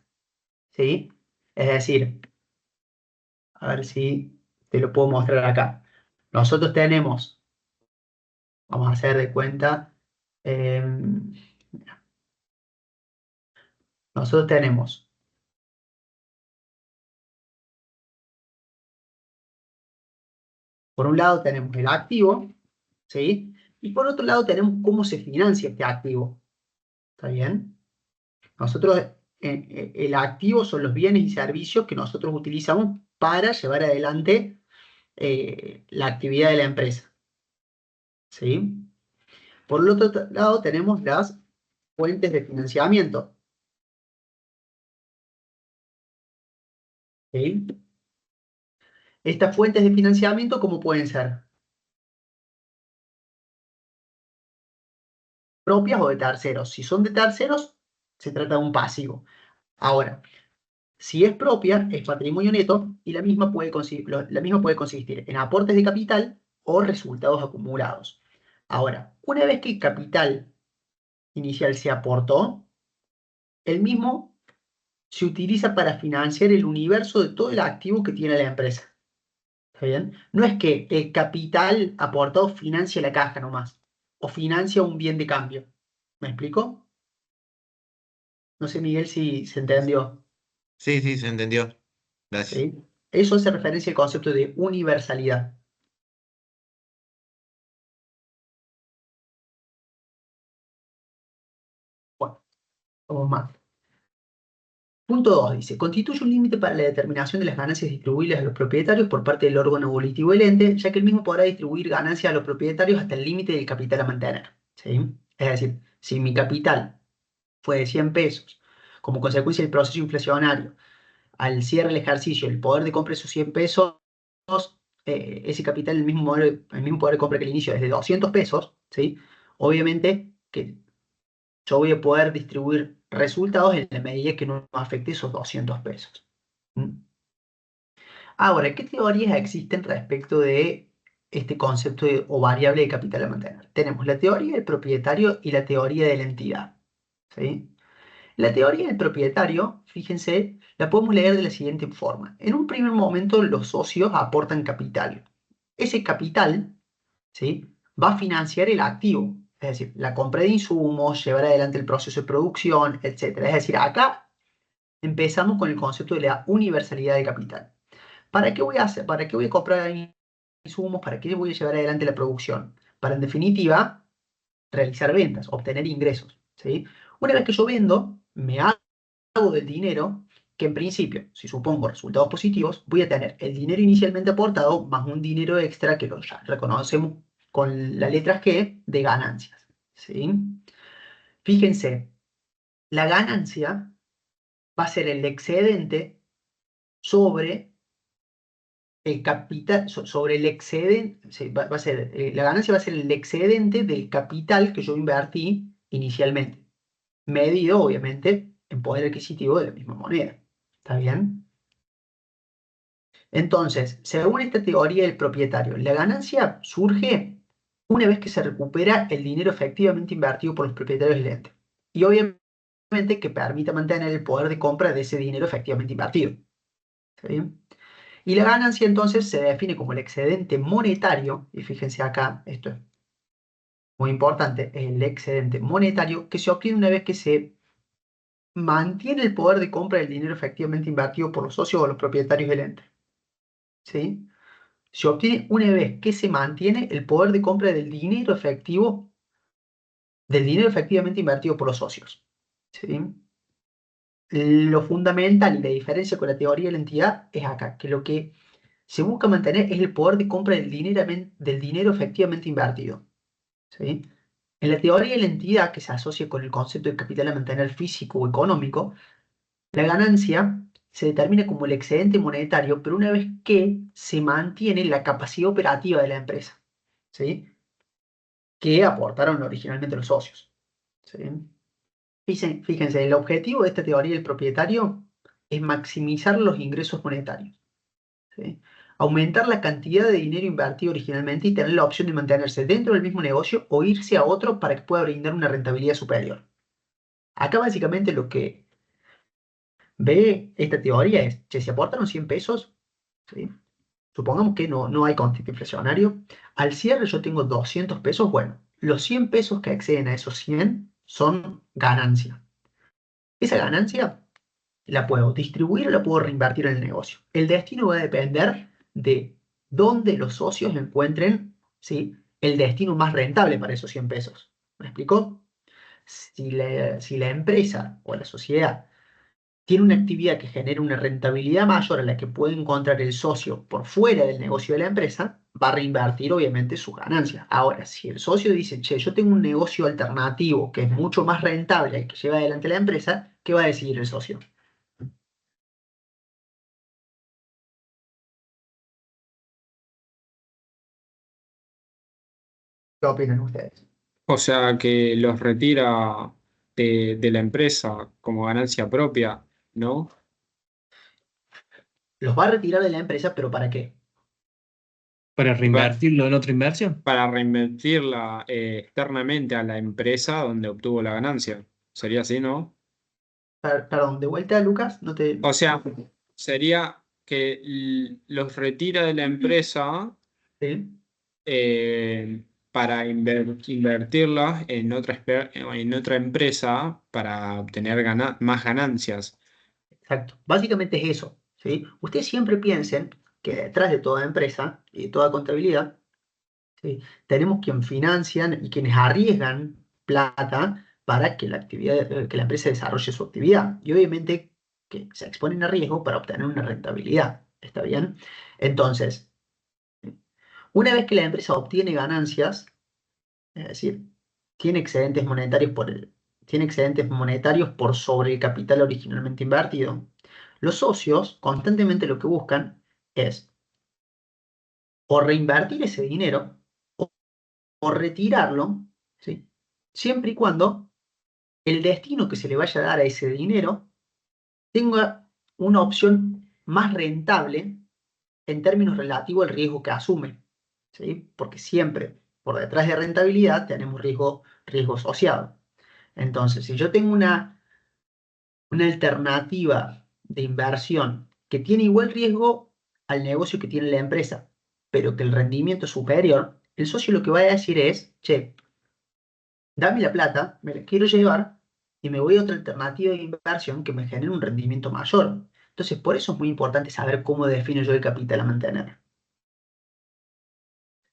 [SPEAKER 1] ¿sí? Es decir, a ver si te lo puedo mostrar acá. Nosotros tenemos, vamos a hacer de cuenta, em, nosotros tenemos, por un lado tenemos el activo, ¿sí? Y por otro lado tenemos cómo se financia este activo, ¿está bien? Nosotros, el activo son los bienes y servicios que nosotros utilizamos para llevar adelante la actividad de la empresa, ¿sí? Por el otro lado tenemos las fuentes de financiamiento, ¿sí? Estas fuentes de financiamiento, ¿cómo pueden ser? Propias o de terceros. Si son de terceros, se trata de un pasivo. Ahora, si es propia, es patrimonio neto y la misma puede consistir en aportes de capital o resultados acumulados. Ahora, una vez que el capital inicial se aportó, el mismo se utiliza para financiar el universo de todo el activo que tiene la empresa. ¿Está bien? No es que el capital aportado financia la caja nomás, o financia un bien de cambio. ¿Me explico? No sé, Miguel, si se entendió.
[SPEAKER 7] Sí, sí, se entendió. Gracias.
[SPEAKER 1] ¿Sí? Eso hace referencia al concepto de universalidad. Bueno, vamos más. Punto 2 dice, constituye un límite para la determinación de las ganancias distribuibles a los propietarios por parte del órgano volitivo del ente, ya que el mismo podrá distribuir ganancias a los propietarios hasta el límite del capital a mantener. ¿Sí? Es decir, si mi capital fue de 100 pesos, como consecuencia del proceso inflacionario, al cierre del ejercicio, el poder de compra de esos 100 pesos, ese capital, el mismo poder de compra que el inicio es de 200 pesos, ¿sí? Obviamente que yo voy a poder distribuir resultados en la medida que no afecte esos 200 pesos. ¿Mm? Ahora, ¿qué teorías existen respecto de este concepto o variable de capital a mantener? Tenemos la teoría del propietario y la teoría de la entidad. ¿Sí? La teoría del propietario, fíjense, la podemos leer de la siguiente forma. En un primer momento, los socios aportan capital. Ese capital, ¿sí?, va a financiar el activo, es decir, la compra de insumos, llevar adelante el proceso de producción, etc. Es decir, acá empezamos con el concepto de la universalidad de capital. ¿Para qué voy a hacer? ¿Para qué voy a comprar insumos? ¿Para qué voy a llevar adelante la producción? Para, en definitiva, realizar ventas, obtener ingresos, ¿sí? Una vez que yo vendo, me hago del dinero, que en principio, si supongo resultados positivos, voy a tener el dinero inicialmente aportado más un dinero extra que lo ya reconocemos con las letras G de ganancias, ¿sí? Fíjense, la ganancia va a ser el excedente sobre el capital, sobre el excedente, va a ser, la ganancia va a ser el excedente del capital que yo invertí inicialmente, medido obviamente en poder adquisitivo de la misma moneda. ¿Está bien? Entonces, según esta teoría del propietario, la ganancia surge una vez que se recupera el dinero efectivamente invertido por los propietarios del ente. Y obviamente que permita mantener el poder de compra de ese dinero efectivamente invertido. ¿Está bien? Y la ganancia entonces se define como el excedente monetario, y fíjense acá, esto es muy importante, el excedente monetario que se obtiene una vez que se mantiene el poder de compra del dinero efectivamente invertido por los socios o los propietarios del ente. ¿Sí? Se obtiene una vez que se mantiene el poder de compra del dinero efectivamente invertido por los socios. ¿Sí? Lo fundamental y la diferencia con la teoría de la entidad es acá, que lo que se busca mantener es el poder de compra del dinero efectivamente invertido. ¿Sí? En la teoría de la entidad, que se asocia con el concepto de capital a mantener físico o económico, la ganancia se determina como el excedente monetario, pero una vez que se mantiene la capacidad operativa de la empresa, ¿sí?, que aportaron originalmente los socios. ¿Sí? Fíjense, el objetivo de esta teoría del propietario es maximizar los ingresos monetarios, ¿sí? Aumentar la cantidad de dinero invertido originalmente y tener la opción de mantenerse dentro del mismo negocio o irse a otro para que pueda brindar una rentabilidad superior. Acá básicamente lo que ve esta teoría es, che, si aportan 100 pesos, ¿sí?, supongamos que no hay concepto inflacionario, al cierre yo tengo 200 pesos, bueno, los 100 pesos que exceden a esos 100 son ganancia. Esa ganancia la puedo distribuir o la puedo reinvertir en el negocio. El destino va a depender de dónde los socios encuentren, ¿sí?, el destino más rentable para esos 100 pesos. ¿Me explico? Si la empresa o la sociedad tiene una actividad que genera una rentabilidad mayor a la que puede encontrar el socio por fuera del negocio de la empresa, va a reinvertir obviamente sus ganancias. Ahora, si el socio dice, che, yo tengo un negocio alternativo que es mucho más rentable al que lleva adelante la empresa, ¿qué va a decidir el socio? ¿Qué opinan ustedes?
[SPEAKER 5] O sea que los retira de la empresa como ganancia propia, ¿no?
[SPEAKER 1] Los va a retirar de la empresa, pero ¿para qué?
[SPEAKER 4] para
[SPEAKER 5] Y pa-
[SPEAKER 4] reinvertirlo en otra inversión.
[SPEAKER 5] para reinvertirla externamente a la empresa donde obtuvo la ganancia. ¿Sería así, no?
[SPEAKER 1] Perdón, de vuelta, Lucas, no te...
[SPEAKER 5] O sea, sería que los retira de la empresa
[SPEAKER 1] Sí,
[SPEAKER 5] para invertirlas en otra empresa para obtener más ganancias.
[SPEAKER 1] exacto. Básicamente es eso, ¿sí? Ustedes siempre piensen que detrás de toda empresa y de toda contabilidad, ¿sí? Tenemos quien financian y quienes arriesgan plata para que la actividad, que la empresa desarrolle su actividad. Y obviamente que se exponen a riesgo para obtener una rentabilidad. ¿Está bien? Entonces, una vez que la empresa obtiene ganancias, es decir, tiene excedentes monetarios tiene excedentes monetarios por sobre el capital originalmente invertido, los socios constantemente lo que buscan es o reinvertir ese dinero o retirarlo, ¿sí? Siempre y cuando el destino que se le vaya a dar a ese dinero tenga una opción más rentable en términos relativos al riesgo que asume, ¿sí? Porque siempre por detrás de rentabilidad tenemos riesgo asociado. Entonces, si yo tengo una alternativa de inversión que tiene igual riesgo al negocio que tiene la empresa, pero que el rendimiento es superior, el socio lo que va a decir es, che, dame la plata, me la quiero llevar y me voy a otra alternativa de inversión que me genere un rendimiento mayor. Entonces, por eso es muy importante saber cómo defino yo el capital a mantener.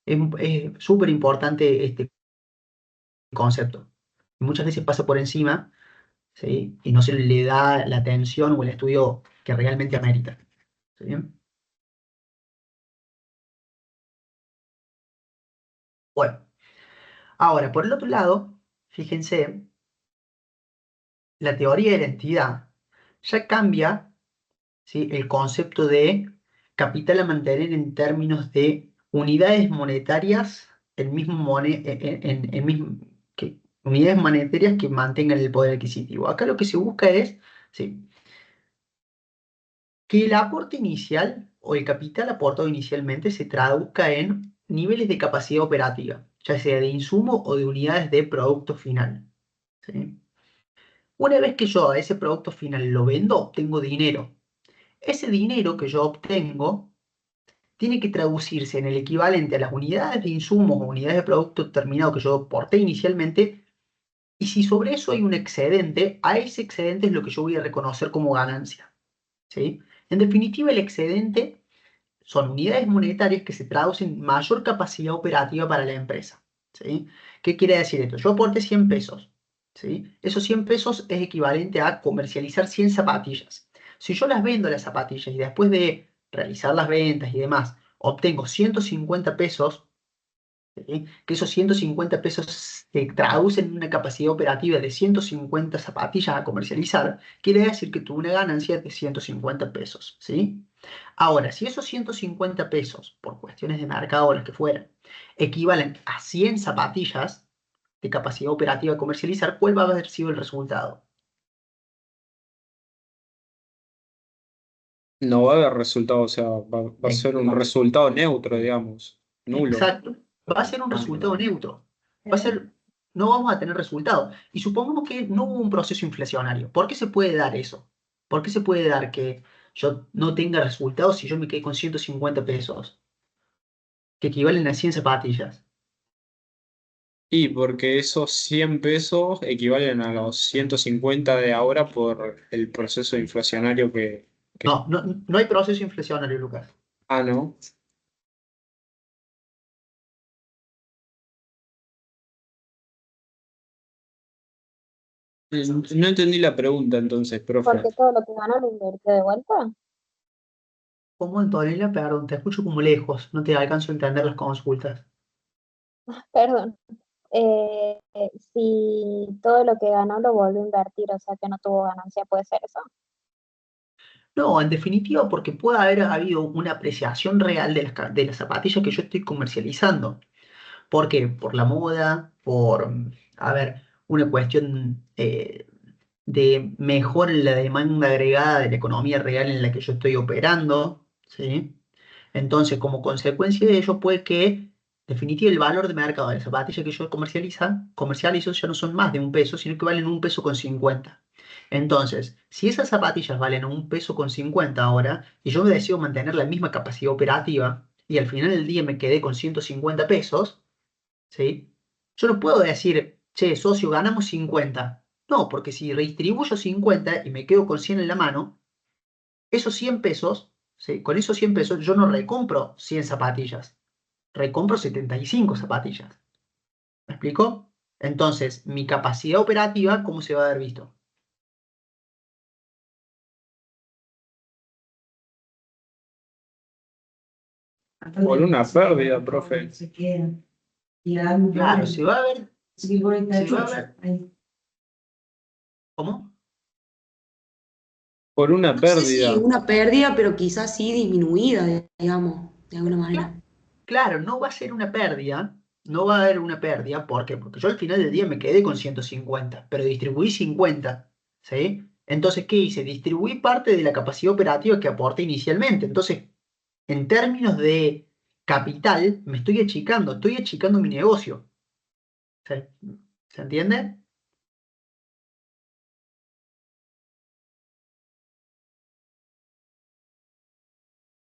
[SPEAKER 1] Es súper importante este concepto. Muchas veces pasa por encima, ¿sí? Y no se le da la atención o el estudio que realmente amerita. ¿Sí? Bueno, ahora, por el otro lado, fíjense, la teoría de la entidad ya cambia, ¿sí? El concepto de capital a mantener en términos de unidades monetarias, unidades monetarias que mantengan el poder adquisitivo. Acá lo que se busca es, ¿sí? Que el aporte inicial o el capital aportado inicialmente se traduzca en niveles de capacidad operativa, ya sea de insumo o de unidades de producto final. ¿Sí? Una vez que yo a ese producto final lo vendo, obtengo dinero. Ese dinero que yo obtengo tiene que traducirse en el equivalente a las unidades de insumos o unidades de producto terminado que yo aporté inicialmente, y si sobre eso hay un excedente, a ese excedente es lo que yo voy a reconocer como ganancia. ¿Sí? En definitiva, el excedente son unidades monetarias que se traducen en mayor capacidad operativa para la empresa. ¿Sí? ¿Qué quiere decir esto? Yo aporté 100 pesos. ¿Sí? Esos 100 pesos es equivalente a comercializar 100 zapatillas. Si yo las vendo las zapatillas y después de realizar las ventas y demás, obtengo 150 pesos, ¿sí? Que esos 150 pesos se traducen en una capacidad operativa de 150 zapatillas a comercializar, quiere decir que tuve una ganancia de 150 pesos. ¿Sí? Ahora, si esos 150 pesos, por cuestiones de mercado o las que fueran, equivalen a 100 zapatillas de capacidad operativa a comercializar, ¿cuál va a haber sido el resultado?
[SPEAKER 5] No va a haber resultado, o sea, va a ser un resultado neutro, digamos, nulo.
[SPEAKER 1] Exacto. Va a ser un resultado neutro. Va a ser, no vamos a tener resultado. Y supongamos que no hubo un proceso inflacionario. ¿Por qué se puede dar eso? ¿Por qué se puede dar que yo no tenga resultados si yo me quedé con 150 pesos, que equivalen a 100 zapatillas?
[SPEAKER 5] Y porque esos 100 pesos equivalen a los 150 de ahora por el proceso inflacionario que...
[SPEAKER 1] No, no, no hay proceso inflacionario, Lucas.
[SPEAKER 5] Ah, no. No entendí la pregunta entonces, profe.
[SPEAKER 3] Porque todo lo que ganó lo invirtió de vuelta.
[SPEAKER 1] ¿Cómo, Antonella? Perdón, te escucho como lejos. No te alcanzo a entender las consultas.
[SPEAKER 3] Perdón. Si todo lo que ganó lo volvió a invertir, o sea que no tuvo ganancia, ¿puede ser eso?
[SPEAKER 1] No, en definitiva, porque puede haber habido una apreciación real de las zapatillas que yo estoy comercializando. ¿Por qué? Por la moda, a ver, una cuestión de mejor en la demanda agregada de la economía real en la que yo estoy operando, ¿sí? Entonces, como consecuencia de ello, puede que, en definitiva, el valor de mercado de las zapatillas que yo comercializo ya no son más de 1 peso, sino que valen 1,50 pesos. Entonces, si esas zapatillas valen 1,50 pesos ahora, y yo me decido mantener la misma capacidad operativa, y al final del día me quedé con 150 pesos, ¿sí? Yo no puedo decir, che, socio, ganamos 50. No, porque si redistribuyo 50 y me quedo con 100 en la mano, esos 100 pesos, ¿sí? Con esos 100 pesos yo no recompro 100 zapatillas, recompro 75 zapatillas. ¿Me explico? Entonces, mi capacidad operativa, ¿cómo se va a ver visto?
[SPEAKER 5] Por una pérdida, profe.
[SPEAKER 1] Claro, se va a ver, ¿cómo?
[SPEAKER 5] Por una
[SPEAKER 2] No sé si
[SPEAKER 5] pérdida.
[SPEAKER 2] una pérdida, pero quizás sí disminuida, digamos, de alguna manera.
[SPEAKER 1] Claro, no va a ser una pérdida, no va a haber una pérdida, ¿por qué? Porque yo al final del día me quedé con 150, pero distribuí 50, ¿sí? Entonces, ¿qué hice? Distribuí parte de la capacidad operativa que aporté inicialmente. Entonces, en términos de capital, me estoy achicando mi negocio. ¿Se entiende?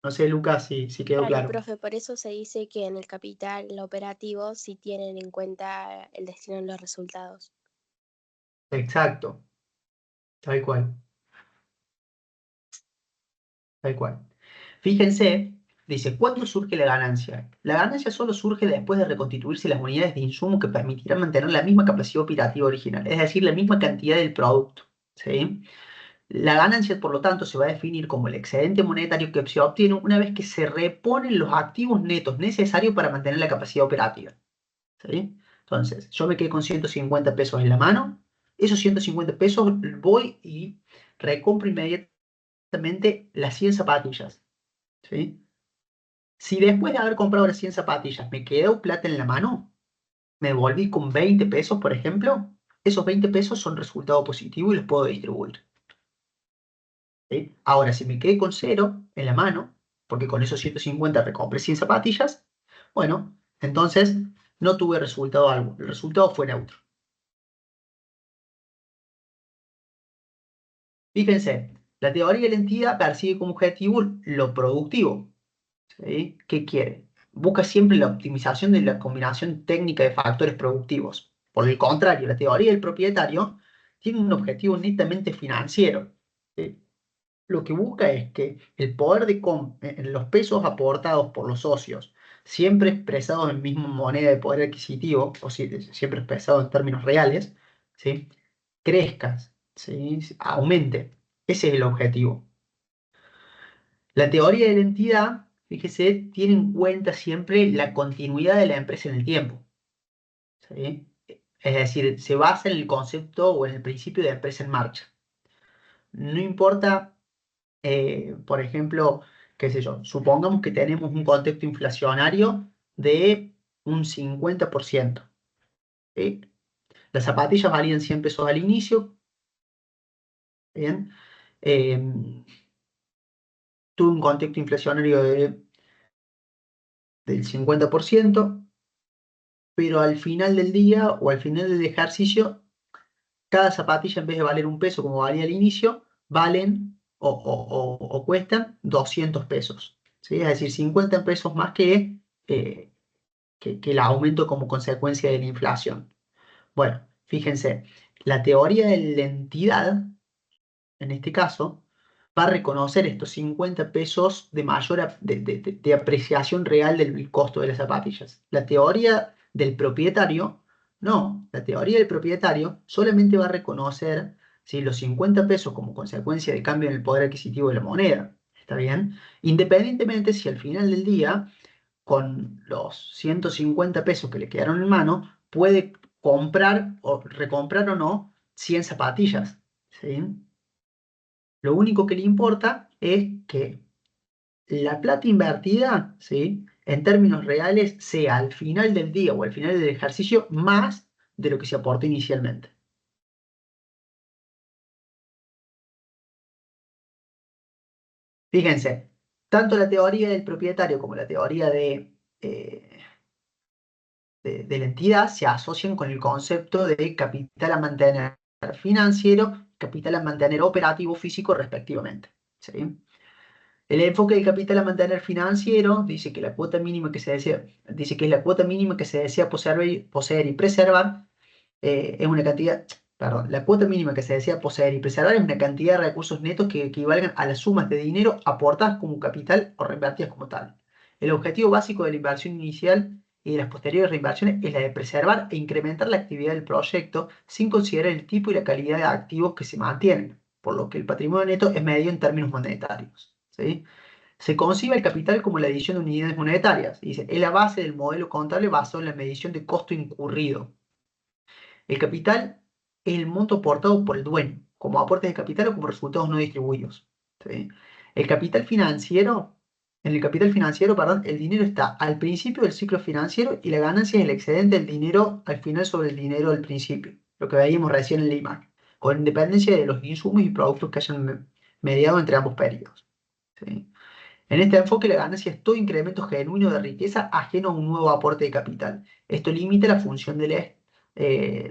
[SPEAKER 1] No sé, Lucas, si quedó
[SPEAKER 8] Claro,
[SPEAKER 1] claro.
[SPEAKER 8] profe, por eso se dice que en el capital operativo sí tienen en cuenta el destino de los resultados.
[SPEAKER 1] Exacto, tal cual, tal cual. Fíjense, dice, ¿cuándo surge la ganancia? La ganancia solo surge después de reconstituirse las unidades de insumo que permitirán mantener la misma capacidad operativa original, es decir, la misma cantidad del producto, ¿sí? La ganancia, por lo tanto, se va a definir como el excedente monetario que se obtiene una vez que se reponen los activos netos necesarios para mantener la capacidad operativa, ¿sí? Entonces, yo me quedé con 150 pesos en la mano, esos 150 pesos voy y recompro inmediatamente las 100 zapatillas, ¿sí? Si después de haber comprado las 100 zapatillas me quedó plata en la mano, me volví con 20 pesos, por ejemplo, esos 20 pesos son resultado positivo y los puedo distribuir, ¿sí? Ahora, si me quedé con 0 en la mano, porque con esos 150 recompré 100 zapatillas, bueno, entonces no tuve resultado alguno. El resultado fue neutro. Fíjense, la teoría de la entidad persigue como objetivo lo productivo, ¿sí? ¿Qué quiere? Busca siempre la optimización de la combinación técnica de factores productivos. Por el contrario, la teoría del propietario tiene un objetivo netamente financiero, ¿sí? Lo que busca es que el poder de los pesos aportados por los socios, siempre expresados en misma moneda de poder adquisitivo, o siempre expresados en términos reales, ¿sí? Crezcan, ¿sí? Aumente. Ese es el objetivo. La teoría de la entidad, fíjese, tiene en cuenta siempre la continuidad de la empresa en el tiempo, ¿sí? Es decir, se basa en el concepto o en el principio de empresa en marcha. No importa, por ejemplo, qué sé yo, supongamos que tenemos un contexto inflacionario de un 50%, ¿sí? Las zapatillas valían 100 pesos al inicio, ¿bien? Tuve un contexto inflacionario del 50%, pero al final del día o al final del ejercicio, cada zapatilla en vez de valer 1 peso como valía al inicio, valen o cuestan 200 pesos, ¿sí? Es decir, 50 pesos más eh, que el aumento como consecuencia de la inflación. Bueno, fíjense, la teoría de la entidad, en este caso, va a reconocer estos 50 pesos de mayor de apreciación real del costo de las zapatillas. La teoría del propietario, no, la teoría del propietario solamente va a reconocer, ¿sí?, los 50 pesos como consecuencia de cambio en el poder adquisitivo de la moneda. ¿Está bien? Independientemente si al final del día, con los 150 pesos que le quedaron en mano, puede comprar o recomprar o no 100 zapatillas, ¿sí? Lo único que le importa es que la plata invertida, ¿sí?, en términos reales, sea al final del día o al final del ejercicio más de lo que se aportó inicialmente. Fíjense, tanto la teoría del propietario como la teoría de la entidad se asocian con el concepto de capital a mantener financiero, capital a mantener operativo físico respectivamente. ¿Sí? El enfoque del capital a mantener financiero dice que la cuota mínima que se desea, dice que la cuota mínima que se desea poseer y preservar es una cantidad, perdón, la cuota mínima que se desea poseer y preservar es una cantidad de recursos netos que equivalgan a las sumas de dinero aportadas como capital o reinvertidas como tal. El objetivo básico de la inversión inicial y de las posteriores reinversiones es la de preservar e incrementar la actividad del proyecto sin considerar el tipo y la calidad de activos que se mantienen, por lo que el patrimonio neto es medido en términos monetarios. ¿Sí? Se concibe el capital como la adición de unidades monetarias. Dice, es la base del modelo contable basado en la medición de costo incurrido. El capital es el monto aportado por el dueño, como aportes de capital o como resultados no distribuidos. ¿Sí? El capital financiero, en el capital financiero, perdón, el dinero está al principio del ciclo financiero y la ganancia es el excedente del dinero al final sobre el dinero del principio, lo que veíamos recién en la imagen, con independencia de los insumos y productos que hayan mediado entre ambos periodos. ¿Sí? En este enfoque, la ganancia es todo incremento genuino de riqueza ajeno a un nuevo aporte de capital. Esto limita la función del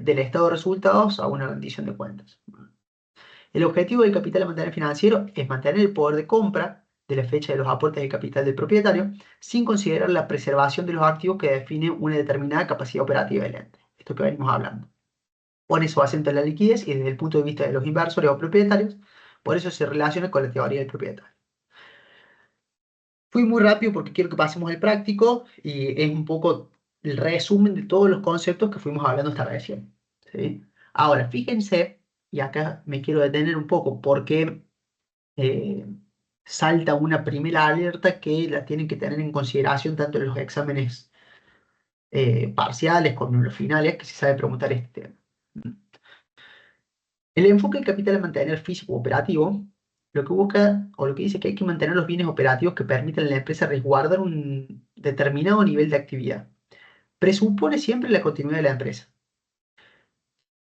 [SPEAKER 1] estado de resultados a una rendición de cuentas. El objetivo del capital a mantener financiero es mantener el poder de compra de la fecha de los aportes de capital del propietario, sin considerar la preservación de los activos que define una determinada capacidad operativa del ente. Esto que venimos hablando. Pone su acento en la liquidez y desde el punto de vista de los inversores o propietarios, por eso se relaciona con la teoría del propietario. Fui muy rápido porque quiero que pasemos al práctico y es un poco el resumen de todos los conceptos que fuimos hablando hasta recién. ¿Sí? Ahora, fíjense, y acá me quiero detener un poco porque eh, salta una primera alerta que la tienen que tener en consideración tanto en los exámenes parciales como en los finales, que se sabe preguntar este tema. El enfoque del capital a mantener físico operativo lo que busca o lo que dice es que hay que mantener los bienes operativos que permitan a la empresa resguardar un determinado nivel de actividad. Presupone siempre la continuidad de la empresa.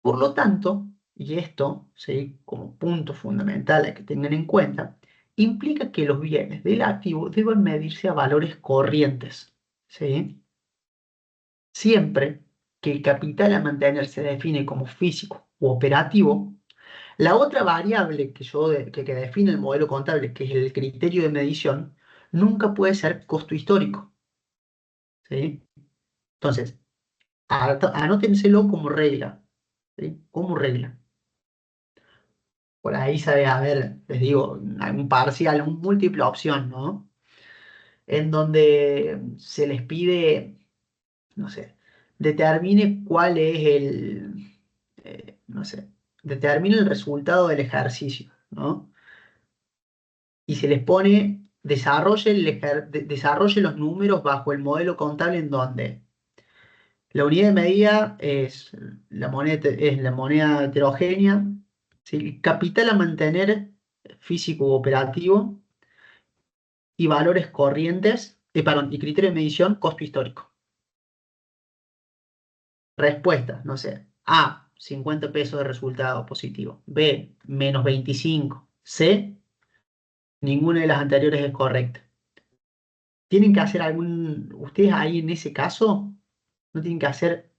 [SPEAKER 1] Por lo tanto, y esto, ¿sí?, como punto fundamental a que tengan en cuenta, implica que los bienes del activo deben medirse a valores corrientes. ¿Sí? Siempre que el capital a mantener se define como físico u operativo, la otra variable que define el modelo contable, que es el criterio de medición, nunca puede ser costo histórico. ¿Sí? Entonces, anótenselo como regla. ¿Sí? Como regla. Por ahí sabe haber, les digo, algún parcial, un múltiple opción, ¿no? En donde se les pide, no sé, determine cuál es no sé, determine el resultado del ejercicio, ¿no? Y se les pone, desarrolle los números bajo el modelo contable en donde la unidad de medida es la moneda heterogénea, ¿sí? Capital a mantener físico u operativo y valores corrientes, perdón, y criterio de medición costo histórico. Respuesta, no sé, A, 50 pesos de resultado positivo, B, menos 25, C, ninguna de las anteriores es correcta. Tienen que hacer ustedes ahí en ese caso, no tienen que hacer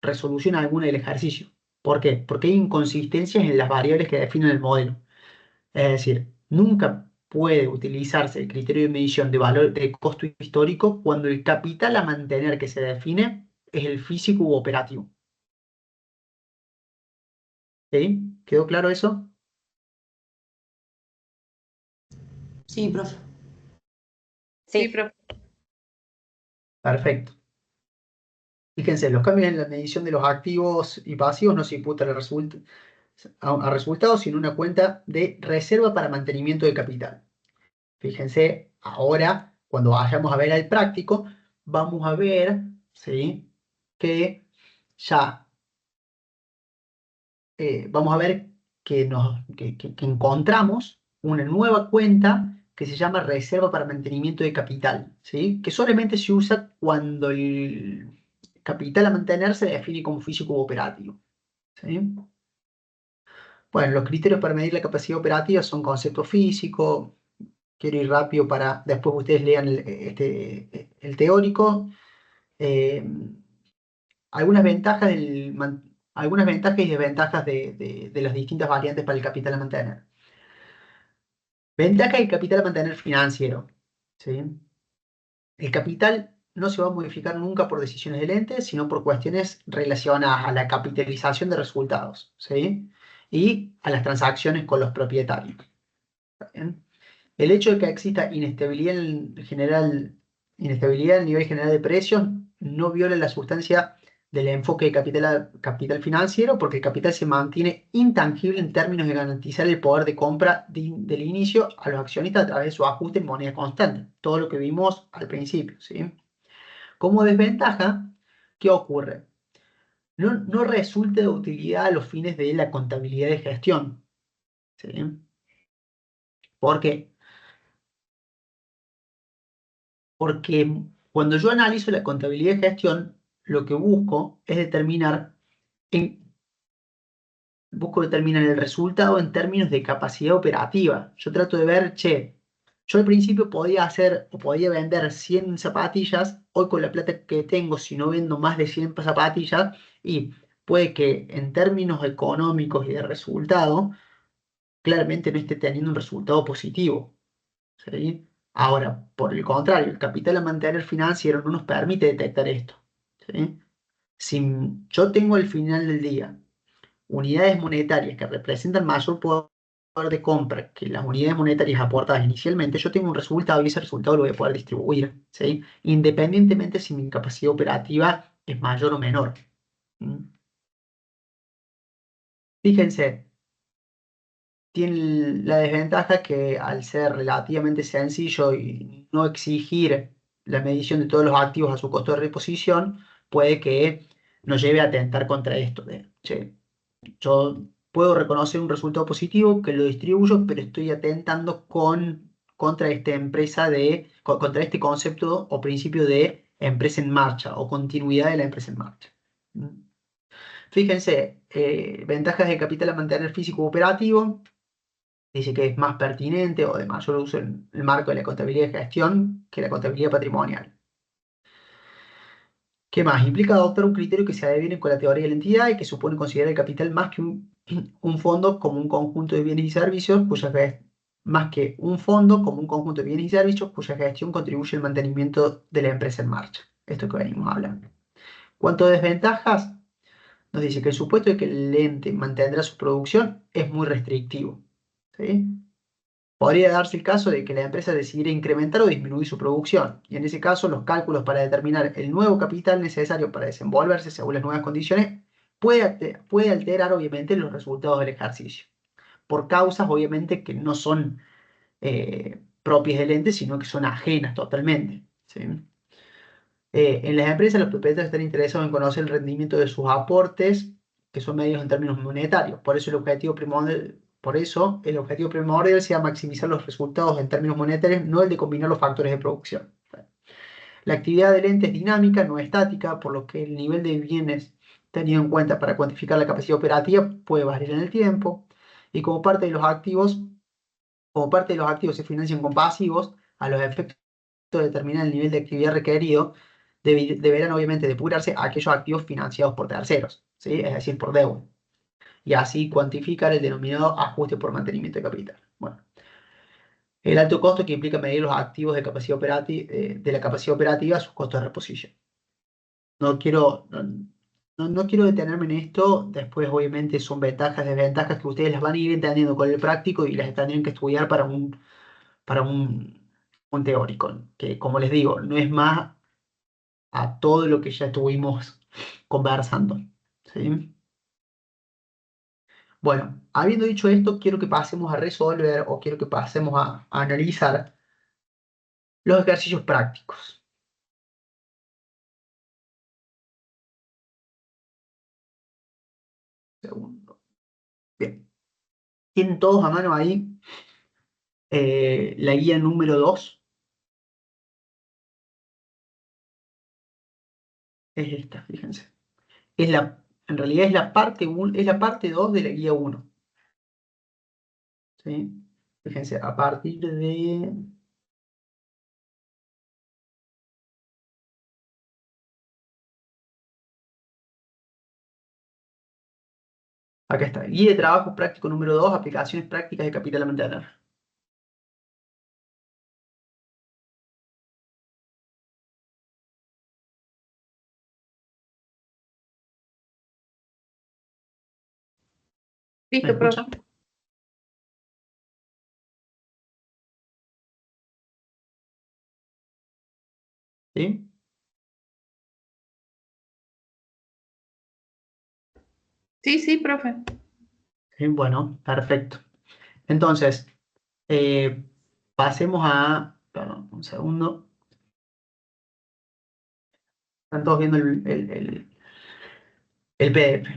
[SPEAKER 1] resolución alguna del ejercicio. ¿Por qué? Porque hay inconsistencias en las variables que definen el modelo. Es decir, nunca puede utilizarse el criterio de medición de valor de costo histórico cuando el capital a mantener que se define es el físico u operativo. ¿Sí? ¿Quedó claro eso?
[SPEAKER 2] Sí, profe.
[SPEAKER 6] Sí, profe.
[SPEAKER 1] Perfecto. Fíjense, los cambios en la medición de los activos y pasivos no se imputan a resultados, sino una cuenta de reserva para mantenimiento de capital. Fíjense, ahora, cuando vayamos a ver al práctico, vamos a ver, ¿sí?, que ya vamos a ver que encontramos una nueva cuenta que se llama reserva para mantenimiento de capital, ¿sí?, que solamente se usa cuando el capital a mantener se define como físico u operativo. ¿Sí? Bueno, los criterios para medir la capacidad operativa son conceptos físicos quiero ir rápido para después ustedes lean el teórico. Eh, algunas ventajas algunas ventajas y desventajas de las distintas variantes para el capital a mantener. Ventaja del capital a mantener financiero. ¿Sí? El capital no se va a modificar nunca por decisiones del ente, sino por cuestiones relacionadas a la capitalización de resultados, ¿sí? Y a las transacciones con los propietarios. ¿Está bien? El hecho de que exista inestabilidad inestabilidad a nivel general de precios no viola la sustancia del enfoque de capital financiero, porque el capital se mantiene intangible en términos de garantizar el poder de compra del inicio a los accionistas a través de su ajuste en moneda constante. Todo lo que vimos al principio, ¿sí? Como desventaja, ¿qué ocurre? No resulta de utilidad a los fines de la contabilidad de gestión, ¿sí? ¿Por qué? Porque cuando yo analizo la contabilidad de gestión, lo que busco es busco determinar el resultado en términos de capacidad operativa. Yo trato de ver, che, yo al principio podía hacer o podía vender 100 zapatillas, hoy con la plata que tengo, si no vendo más de 100 zapatillas, y puede que en términos económicos y de resultado, claramente no esté teniendo un resultado positivo. ¿Sí? Ahora, por el contrario, el capital a mantener financiero no nos permite detectar esto. ¿Sí? Si yo tengo al final del día unidades monetarias que representan mayor poder de compra que las unidades monetarias aportadas inicialmente, yo tengo un resultado y ese resultado lo voy a poder distribuir, ¿sí? Independientemente si mi capacidad operativa es mayor o menor. ¿Mm? Fíjense, tiene la desventaja que al ser relativamente sencillo y no exigir la medición de todos los activos a su costo de reposición, puede que nos lleve a atentar contra esto de, che, yo puedo reconocer un resultado positivo que lo distribuyo, pero estoy atentando contra esta empresa contra este concepto o principio de empresa en marcha o continuidad de la empresa en marcha. ¿Mm? Fíjense, ventajas de capital a mantener físico operativo. Dice que es más pertinente o de mayor uso en el marco de la contabilidad de gestión que la contabilidad patrimonial. ¿Qué más? Implica adoptar un criterio que se adhiere con la teoría de la entidad y que supone considerar el capital más que un fondo como un conjunto de bienes y servicios más que un fondo como un conjunto de bienes y servicios cuya gestión contribuye al mantenimiento de la empresa en marcha. Esto que venimos hablando. ¿Cuánto a desventajas? Nos dice que el supuesto de que el ente mantendrá su producción es muy restrictivo. ¿Sí? Podría darse el caso de que la empresa decidiera incrementar o disminuir su producción, y en ese caso los cálculos para determinar el nuevo capital necesario para desenvolverse según las nuevas condiciones puede alterar obviamente los resultados del ejercicio, por causas obviamente que no son propias del ente, sino que son ajenas totalmente. ¿Sí? En las empresas los propietarios están interesados en conocer el rendimiento de sus aportes, que son medidos en términos monetarios. Por eso el objetivo primordial sea maximizar los resultados en términos monetarios, no el de combinar los factores de producción. La actividad del ente es dinámica, no estática, por lo que el nivel de bienes tenido en cuenta para cuantificar la capacidad operativa puede variar en el tiempo. Y como parte de los activos se financian con pasivos, a los efectos de determinar el nivel de actividad requerido, deberán obviamente depurarse aquellos activos financiados por terceros, ¿sí? Es decir, por deuda. Y así cuantificar el denominado ajuste por mantenimiento de capital. Bueno, el alto costo que implica medir los activos de la capacidad operativa a sus costos de reposición. No quiero detenerme en esto, después obviamente son ventajas, desventajas que ustedes las van a ir entendiendo con el práctico y las tendrían que estudiar para un teórico, que como les digo, no es más a todo lo que ya estuvimos conversando. ¿Sí? Bueno, habiendo dicho esto, quiero que pasemos a resolver o quiero que pasemos a analizar los ejercicios prácticos. Segundo. Bien. Tienen todos a mano ahí la guía número 2. Es esta, fíjense. En realidad es la parte 2 de la guía 1. ¿Sí? Fíjense, a partir de... Acá está. Guía de trabajo práctico número 2, aplicaciones prácticas de capital a mantener. ¿Me
[SPEAKER 6] Listo, profe.
[SPEAKER 1] escuchan? ¿Sí?
[SPEAKER 6] Sí, sí, profe.
[SPEAKER 1] Sí, bueno, perfecto. Entonces, eh, pasemos a... Perdón, un segundo. Están todos viendo el PDF.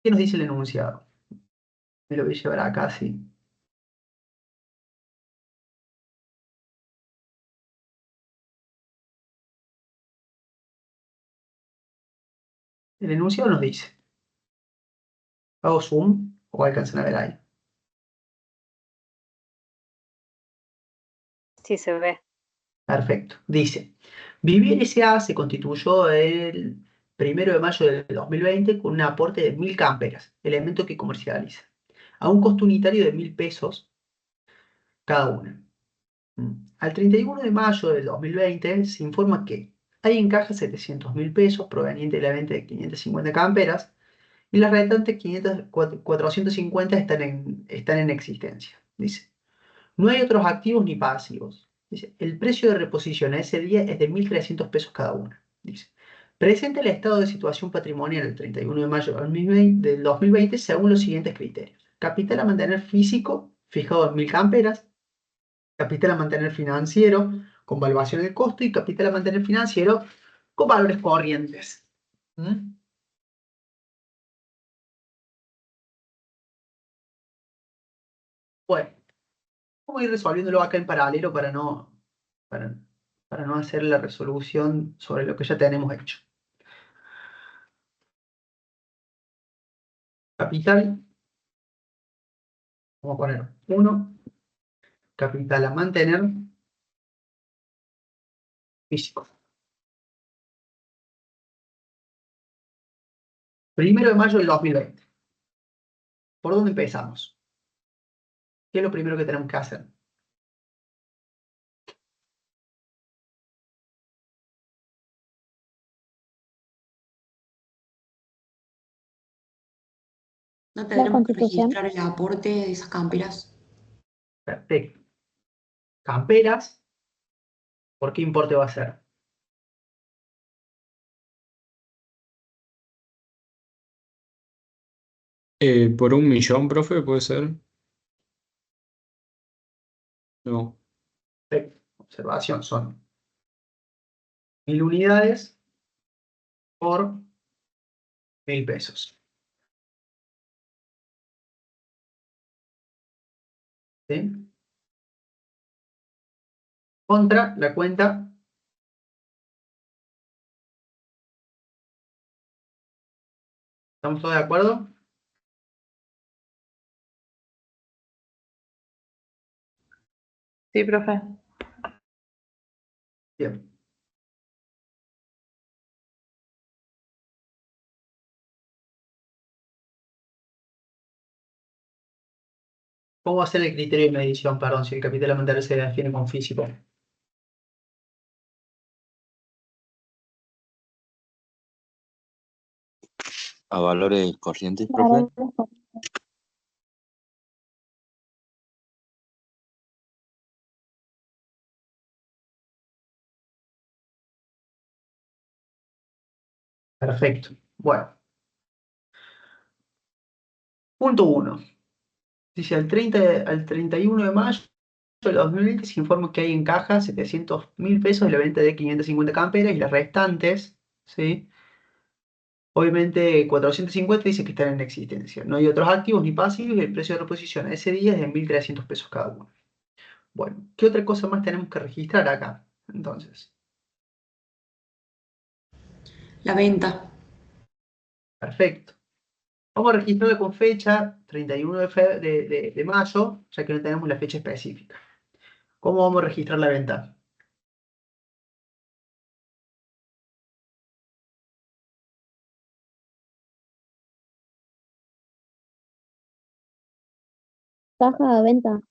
[SPEAKER 1] ¿Qué nos dice el enunciado? Me lo voy a llevar acá, sí. El enunciado nos dice. ¿Hago zoom o alcanzan a ver ahí?
[SPEAKER 9] Sí, se ve.
[SPEAKER 1] Perfecto. Dice, Vivir S.A. se constituyó el 1 de mayo del 2020 con un aporte de 1.000 camperas, elemento que comercializa, a un costo unitario de 1.000 pesos cada una. Al 31 de mayo del 2020 se informa que hay en caja 700.000 pesos provenientes de la venta de 550 camperas y las restantes 450 están en existencia. Dice, no hay otros activos ni pasivos. Dice, el precio de reposición a ese día es de 1.300 pesos cada una. Dice, presenta el estado de situación patrimonial el 31 de mayo del 2020 según los siguientes criterios. Capital a mantener físico, fijado en 1.000 camperas. Capital a mantener financiero, con valuación del costo. Y capital a mantener financiero, con valores corrientes. ¿Mm? Bueno, vamos a ir resolviéndolo acá en paralelo para, para no hacer la resolución sobre lo que ya tenemos hecho. Capital, vamos a poner 1, capital a mantener, físico. 1 de mayo del 2020. ¿Por dónde empezamos? ¿Qué es lo primero que tenemos que hacer?
[SPEAKER 2] ¿No
[SPEAKER 3] La
[SPEAKER 2] tendremos que
[SPEAKER 3] Constitución.
[SPEAKER 2] registrar el aporte de esas camperas?
[SPEAKER 1] Perfecto. Camperas, ¿por qué importe va a ser?
[SPEAKER 5] ¿Por 1 millón, profe, puede ser? No.
[SPEAKER 1] Perfecto. Observación, son 1.000 unidades por 1.000 pesos. ¿Sí? Contra la cuenta. ¿Estamos todos de acuerdo?
[SPEAKER 6] Sí, profe.
[SPEAKER 1] Bien. ¿Cómo va a ser el criterio de medición, perdón, si el capital a mantener se define con físico?
[SPEAKER 10] A valores corrientes, profe.
[SPEAKER 3] Valores corrientes.
[SPEAKER 1] Perfecto. Bueno, punto 1. Dice, al 31 de mayo del 2020 se informa que hay en caja 700.000 pesos de la venta de 550 camperas y las restantes, ¿sí? Obviamente 450 dice que están en existencia. No hay otros activos ni pasivos y el precio de reposición a ese día es de 1.300 pesos cada uno. Bueno, ¿qué otra cosa más tenemos que registrar acá? Entonces,
[SPEAKER 2] La venta.
[SPEAKER 1] perfecto. Vamos a registrarlo con fecha 31 de mayo, ya que no tenemos la fecha específica. ¿Cómo vamos a registrar la venta?
[SPEAKER 3] Caja de venta.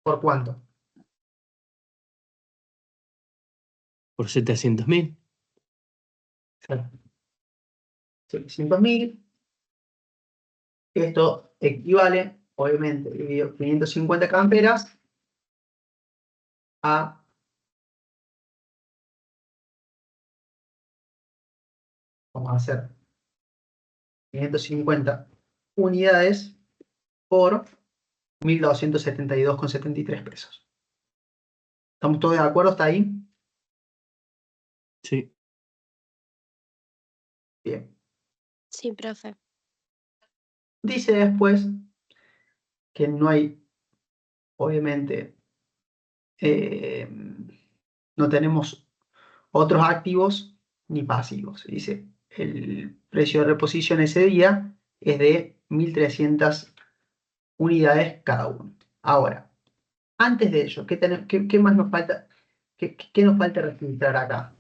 [SPEAKER 1] ¿Por cuánto?
[SPEAKER 4] Por 700.000.
[SPEAKER 1] 700.000. Esto equivale, obviamente, dividido 550 camperas a... Vamos a hacer 550 unidades por 1.272,73 pesos. ¿Estamos todos de acuerdo hasta ahí?
[SPEAKER 4] Sí.
[SPEAKER 1] Bien.
[SPEAKER 8] Sí, profe.
[SPEAKER 1] Dice después que no hay, obviamente, no tenemos otros activos ni pasivos. Dice, el precio de reposición ese día es de 1.300 unidades cada uno. Ahora, antes de ello, ¿qué más nos falta? ¿Qué nos falta registrar acá?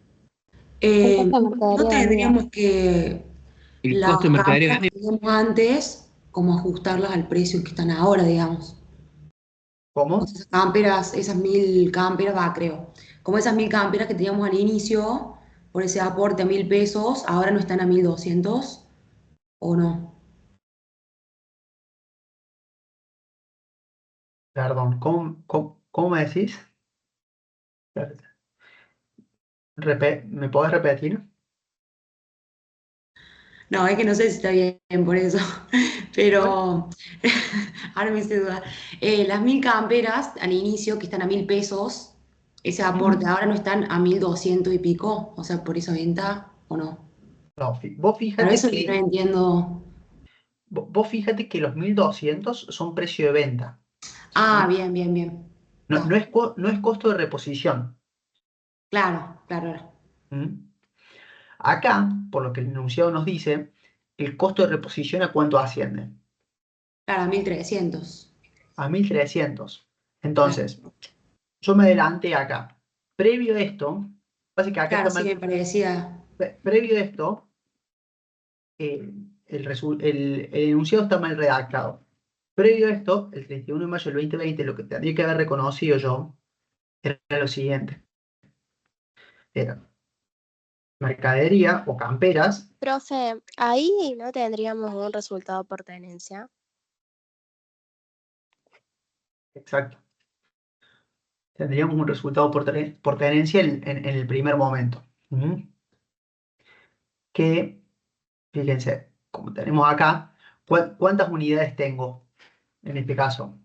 [SPEAKER 3] El costo de
[SPEAKER 2] No
[SPEAKER 3] mercadería vendida.
[SPEAKER 2] tendríamos que
[SPEAKER 4] El
[SPEAKER 2] las
[SPEAKER 4] costo de mercadería
[SPEAKER 2] camperas que
[SPEAKER 4] vendida.
[SPEAKER 2] teníamos antes, como ajustarlas al precio que están ahora, digamos. O
[SPEAKER 1] ¿Cómo?
[SPEAKER 2] sea, esas camperas, esas 1000 camperas, va, creo. Como esas 1000 camperas que teníamos al inicio, por ese aporte a 1000 pesos, ahora no están a 1200, ¿o no?
[SPEAKER 1] Perdón, ¿cómo me decís? ¿Me podés repetir?
[SPEAKER 2] No, es que no sé si está bien por eso, pero ahora me hice duda. Las 1000 camperas al inicio, que están a 1000 pesos, ese aporte ahora no están a 1200 y pico, o sea, por esa venta, ¿o no?
[SPEAKER 1] No, vos
[SPEAKER 2] Pero
[SPEAKER 1] fíjate
[SPEAKER 2] eso yo no
[SPEAKER 1] que,
[SPEAKER 2] entiendo.
[SPEAKER 1] vos fíjate que los 1.200 son precio de venta.
[SPEAKER 2] Ah,
[SPEAKER 1] ¿Sí?
[SPEAKER 2] bien, bien, bien. Está.
[SPEAKER 1] No es costo de reposición.
[SPEAKER 2] Claro, claro.
[SPEAKER 1] ¿Mm? Acá, por lo que el enunciado nos dice, el costo de reposición ¿a cuánto asciende?
[SPEAKER 2] Claro, 1300.
[SPEAKER 1] A 1.300.
[SPEAKER 2] Claro.
[SPEAKER 1] Entonces, yo me adelanté acá. Previo a esto, pasa que acá está
[SPEAKER 2] Claro, sí,
[SPEAKER 1] mal.
[SPEAKER 2] me parecía.
[SPEAKER 1] Previo a esto, el enunciado está mal redactado. Previo a esto, el 31 de mayo del 2020, lo que tendría que haber reconocido yo era lo siguiente. Era mercadería o camperas.
[SPEAKER 8] Profe, ahí no tendríamos un resultado por tenencia.
[SPEAKER 1] Exacto. Tendríamos un resultado por tenencia en el primer momento. ¿Mm? Que, fíjense, como tenemos acá, ¿cuántas unidades tengo en este caso?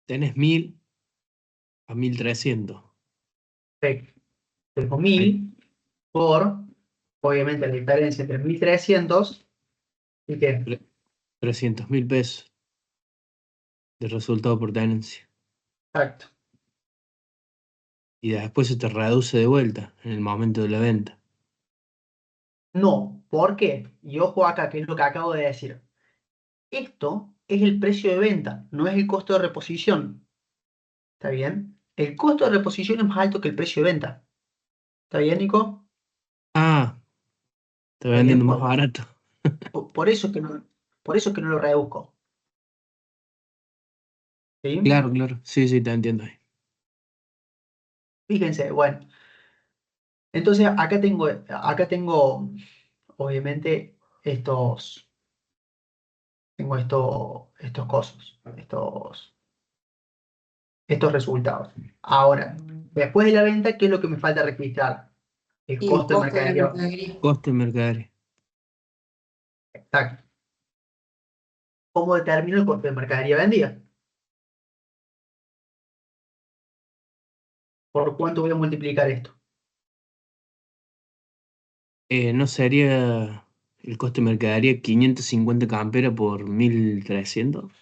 [SPEAKER 4] Tenés 1000 a 1300.
[SPEAKER 1] Tengo
[SPEAKER 4] Ahí,
[SPEAKER 1] 1.000 por, obviamente, la diferencia entre 1.300 y qué.
[SPEAKER 4] 300.000 pesos de resultado por tenencia.
[SPEAKER 1] Exacto.
[SPEAKER 4] Y después se te reduce de vuelta en el momento de la venta.
[SPEAKER 1] No, ¿por qué? Y ojo acá, que es lo que acabo de decir. Esto es el precio de venta, no es el costo de reposición. ¿Está bien? El costo de reposición es más alto que el precio de venta. ¿Está bien, Nico?
[SPEAKER 4] Ah, te
[SPEAKER 1] ¿Está bien?
[SPEAKER 4] vendiendo más barato.
[SPEAKER 1] Por eso por eso es que no lo reduzco. ¿Sí?
[SPEAKER 4] Claro, claro. Sí, sí, te entiendo ahí.
[SPEAKER 1] Fíjense, bueno. Entonces acá tengo, obviamente, estos cosas, estos resultados. Ahora, después de la venta, ¿qué es lo que me falta registrar? El
[SPEAKER 2] Y el
[SPEAKER 1] costo de
[SPEAKER 2] costo de la
[SPEAKER 1] mercadería.
[SPEAKER 2] mercadería.
[SPEAKER 4] Coste de mercadería.
[SPEAKER 1] Exacto. ¿Cómo determino el costo de mercadería vendida? ¿Por cuánto voy a multiplicar esto?
[SPEAKER 4] ¿No sería el coste de mercadería 550 camperas por 1300?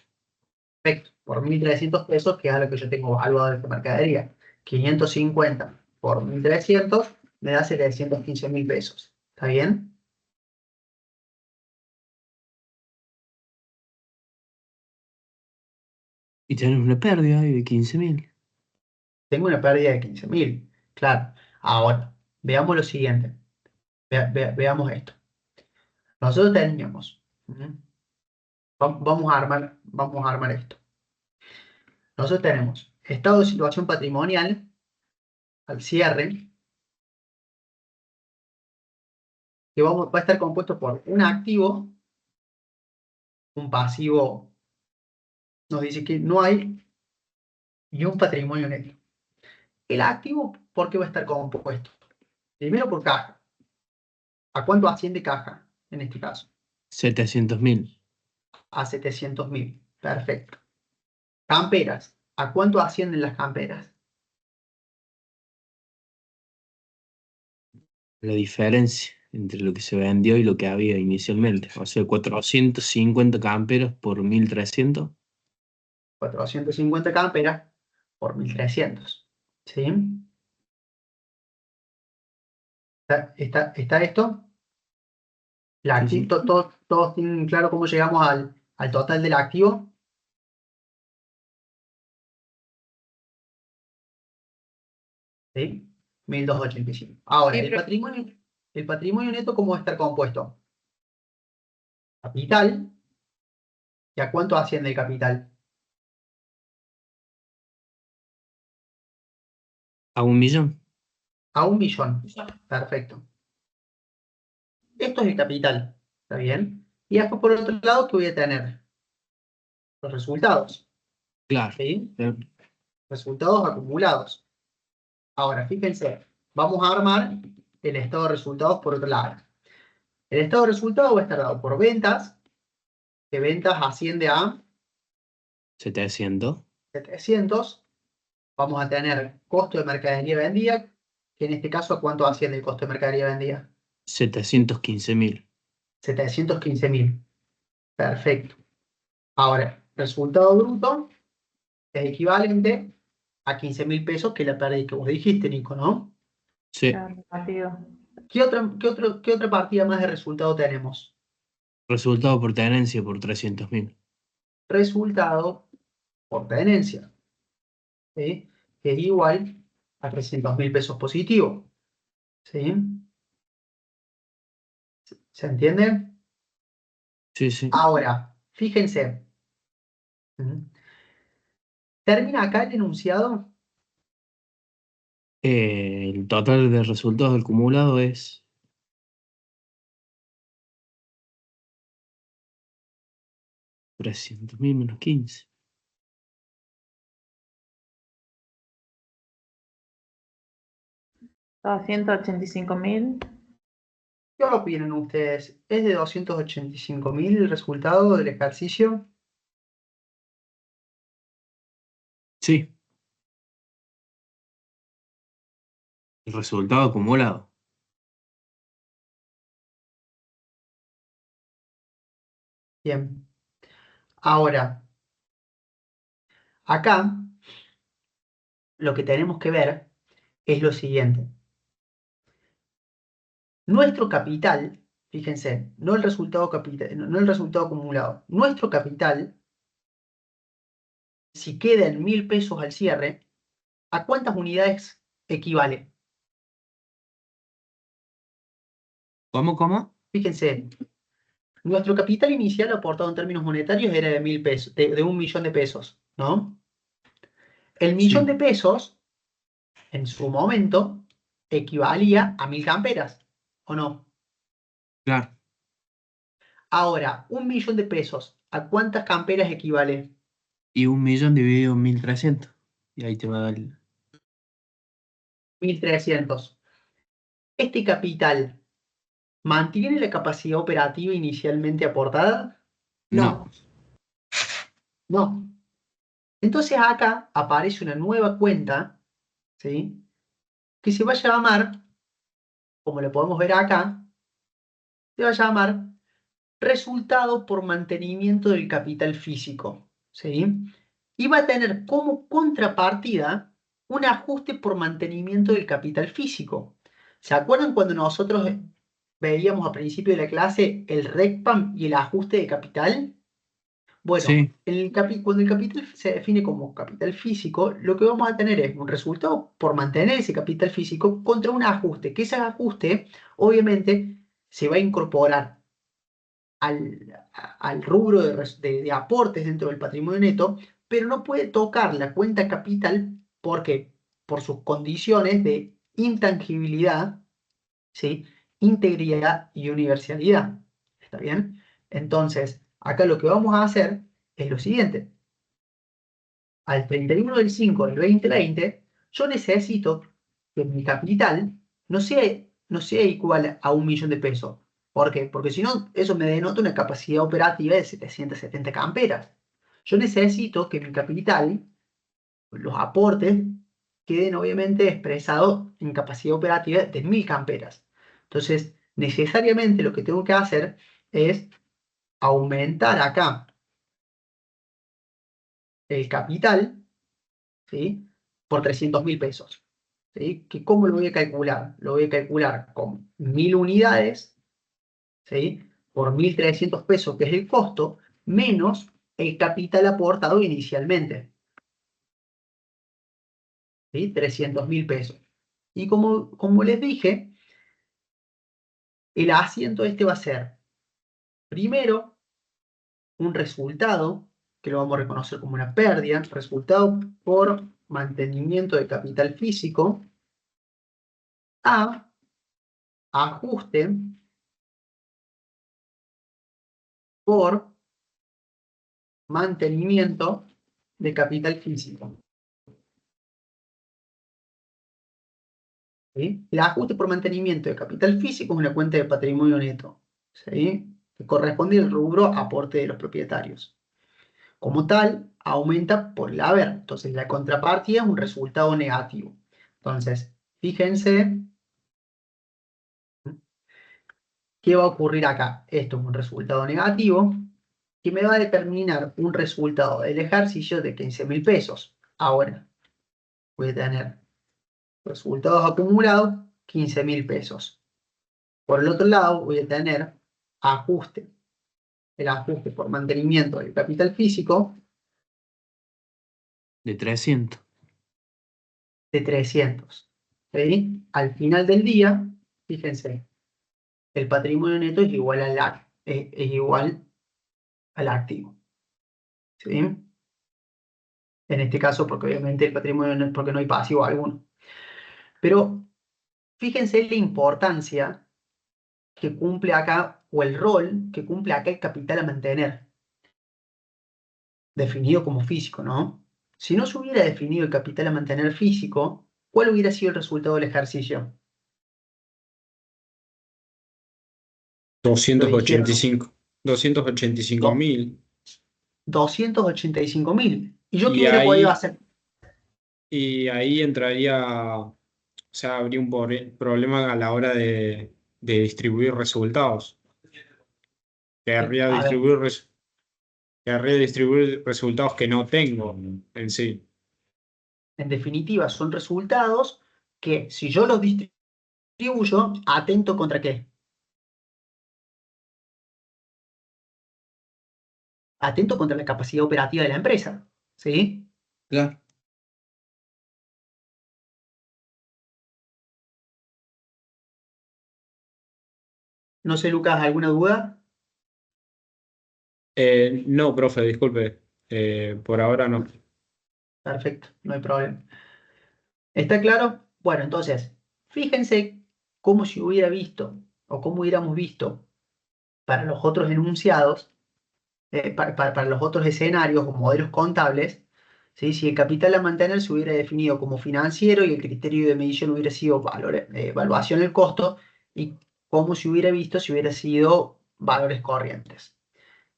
[SPEAKER 1] Perfecto. Por 1.300 pesos, que es a lo que yo tengo evaluado de esta mercadería. 550 por 1.300 me da 715.000 pesos. ¿Está bien?
[SPEAKER 4] Y tenemos una pérdida ahí de 15.000.
[SPEAKER 1] Tengo una pérdida de 15.000. Claro. Ahora, veamos lo siguiente. Veamos esto. Nosotros teníamos. Vamos a armar esto. Nosotros tenemos estado de situación patrimonial al cierre, que va a estar compuesto por un activo, un pasivo, nos dice que no hay, y un patrimonio neto. El activo, ¿por qué va a estar compuesto? Primero por caja. ¿A cuánto asciende caja en este caso?
[SPEAKER 4] 700.000.
[SPEAKER 1] A 700.000. Perfecto. Camperas. ¿A cuánto ascienden las camperas?
[SPEAKER 4] La diferencia entre lo que se vendió y lo que había inicialmente. O sea, 450 camperas por 1.300.
[SPEAKER 1] 450 camperas por 1.300. ¿Sí? ¿Está esto?
[SPEAKER 4] Sí, sí.
[SPEAKER 1] ¿Todos tienen claro cómo llegamos al total del activo? ¿Sí? 1.285. Ahora,
[SPEAKER 6] Sí,
[SPEAKER 1] el patrimonio neto, ¿cómo va a estar compuesto? Capital. ¿Y a cuánto asciende el capital?
[SPEAKER 4] A 1.000.000.
[SPEAKER 1] A 1.000.000. Perfecto. Esto es el capital. ¿Está bien? Y después, por otro lado, ¿qué voy a tener? Los resultados.
[SPEAKER 4] Claro.
[SPEAKER 1] ¿Sí? Resultados acumulados. Ahora, fíjense, vamos a armar el estado de resultados por otro lado. El estado de resultados va a estar dado por ventas, que ventas asciende a
[SPEAKER 4] 700.
[SPEAKER 1] 700. Vamos a tener costo de mercadería vendida, que en este caso, ¿a cuánto asciende el costo de mercadería vendida?
[SPEAKER 4] 715.000.
[SPEAKER 1] 715.000. Perfecto. Ahora, resultado bruto es equivalente a 15.000 pesos, que es la pérdida que vos dijiste, Nico, ¿no?
[SPEAKER 4] Sí.
[SPEAKER 6] negativo.
[SPEAKER 1] ¿Qué otra partida más de resultado tenemos?
[SPEAKER 4] Resultado por tenencia por 300.000.
[SPEAKER 1] Resultado por tenencia, ¿sí? Que es igual a 300.000 pesos positivo. ¿Sí? ¿Se entiende?
[SPEAKER 4] Sí, sí.
[SPEAKER 1] Ahora, fíjense. Termina acá el enunciado.
[SPEAKER 4] El total de resultados acumulados es 300.000 menos 15.
[SPEAKER 6] Estaba 185.000.
[SPEAKER 1] ¿Qué opinan ustedes? ¿Es de 285.000 el resultado del ejercicio?
[SPEAKER 4] Sí. El resultado acumulado.
[SPEAKER 1] Bien. Ahora, acá lo que tenemos que ver es lo siguiente. Nuestro capital, fíjense, no el resultado acumulado. Nuestro capital, si queda en 1.000 pesos al cierre, ¿a cuántas unidades equivale?
[SPEAKER 4] ¿Cómo?
[SPEAKER 1] Fíjense, nuestro capital inicial aportado en términos monetarios era de 1.000 pesos, de 1.000.000 de pesos, ¿no? El millón
[SPEAKER 4] Sí,
[SPEAKER 1] de pesos, en su momento, equivalía a 1.000 camperas, ¿o no?
[SPEAKER 4] claro.
[SPEAKER 1] Ahora, 1.000.000 de pesos, ¿a cuántas camperas equivale?
[SPEAKER 4] Y 1.000.000 dividido en 1.300. Y ahí te va a dar
[SPEAKER 1] 1.300. Este capital, ¿mantiene la capacidad operativa inicialmente aportada?
[SPEAKER 4] No.
[SPEAKER 1] No. Entonces acá aparece una nueva cuenta, ¿sí? Que se va a llamar, como lo podemos ver acá, se va a llamar resultado por mantenimiento del capital físico, ¿sí? Y va a tener como contrapartida un ajuste por mantenimiento del capital físico. ¿Se acuerdan cuando nosotros veíamos al principio de la clase el RECPAM y el ajuste de capital? Bueno,
[SPEAKER 4] Sí,
[SPEAKER 1] cuando el capital se define como capital físico, lo que vamos a tener es un resultado por mantener ese capital físico contra un ajuste, que ese ajuste obviamente se va a incorporar al rubro de aportes dentro del patrimonio neto, pero no puede tocar la cuenta capital porque por sus condiciones de intangibilidad, ¿sí? Integridad y universalidad. ¿Está bien? Entonces, acá lo que vamos a hacer es lo siguiente. Al 31 del 5 del 2020, yo necesito que mi capital no sea igual a 1.000.000 de pesos. ¿Por qué? Porque si no, eso me denota una capacidad operativa de 770 camperas. Yo necesito que mi capital, los aportes, queden obviamente expresados en capacidad operativa de 1.000 camperas. Entonces, necesariamente lo que tengo que hacer es aumentar acá el capital, ¿sí? Por 300.000 pesos. ¿Sí? ¿Cómo lo voy a calcular? Lo voy a calcular con 1.000 unidades, ¿sí? Por 1.300 pesos, que es el costo, menos el capital aportado inicialmente, ¿sí? 300.000 pesos. Y como les dije, el asiento este va a ser, primero, un resultado, que lo vamos a reconocer como una pérdida, resultado por mantenimiento de capital físico, a ajuste por mantenimiento de capital físico. ¿Sí? El ajuste por mantenimiento de capital físico es una cuenta de patrimonio neto, ¿sí? Que corresponde al rubro aporte de los propietarios. Como tal, aumenta por el haber. Entonces, la contrapartida es un resultado negativo. Entonces, fíjense qué va a ocurrir acá. Esto es un resultado negativo que me va a determinar un resultado del ejercicio de 15.000 pesos. Ahora, voy a tener resultados acumulados, 15.000 pesos. Por el otro lado, voy a tener ajuste. El ajuste por mantenimiento del capital físico
[SPEAKER 4] de 300.
[SPEAKER 1] de 300. ¿Sí? Al final del día, fíjense, el patrimonio neto es igual es igual al activo. ¿Sí? En este caso, porque obviamente el patrimonio neto, porque no hay pasivo alguno. Pero fíjense la importancia que cumple acá, o el rol que cumple acá el capital a mantener, definido como físico, ¿no? Si no se hubiera definido el capital a mantener físico, ¿cuál hubiera sido el resultado del ejercicio? Lo dijeron, ¿no?
[SPEAKER 5] 285.000.
[SPEAKER 1] 285.000. ¿Y yo qué
[SPEAKER 5] Y
[SPEAKER 1] hubiera podido
[SPEAKER 5] ahí,
[SPEAKER 1] hacer?
[SPEAKER 5] y ahí entraría, o sea, habría un problema a la hora de distribuir resultados. Querría
[SPEAKER 1] A ver,
[SPEAKER 5] distribuir, querría distribuir resultados que no tengo en sí.
[SPEAKER 1] en definitiva, son resultados que si yo los distribuyo, atento contra qué? Atento contra la capacidad operativa de la empresa. ¿Sí?
[SPEAKER 4] Claro.
[SPEAKER 1] No sé, Lucas, ¿alguna duda?
[SPEAKER 5] No, profe, disculpe. Por ahora no.
[SPEAKER 1] Perfecto, no hay problema. ¿Está claro? Bueno, entonces, fíjense cómo se hubiera visto, o cómo hubiéramos visto para los otros enunciados, para los otros escenarios o modelos contables, ¿sí? Si el capital a mantener se hubiera definido como financiero y el criterio de medición hubiera sido evaluación del costo, y cómo se hubiera visto si hubiera sido valores corrientes.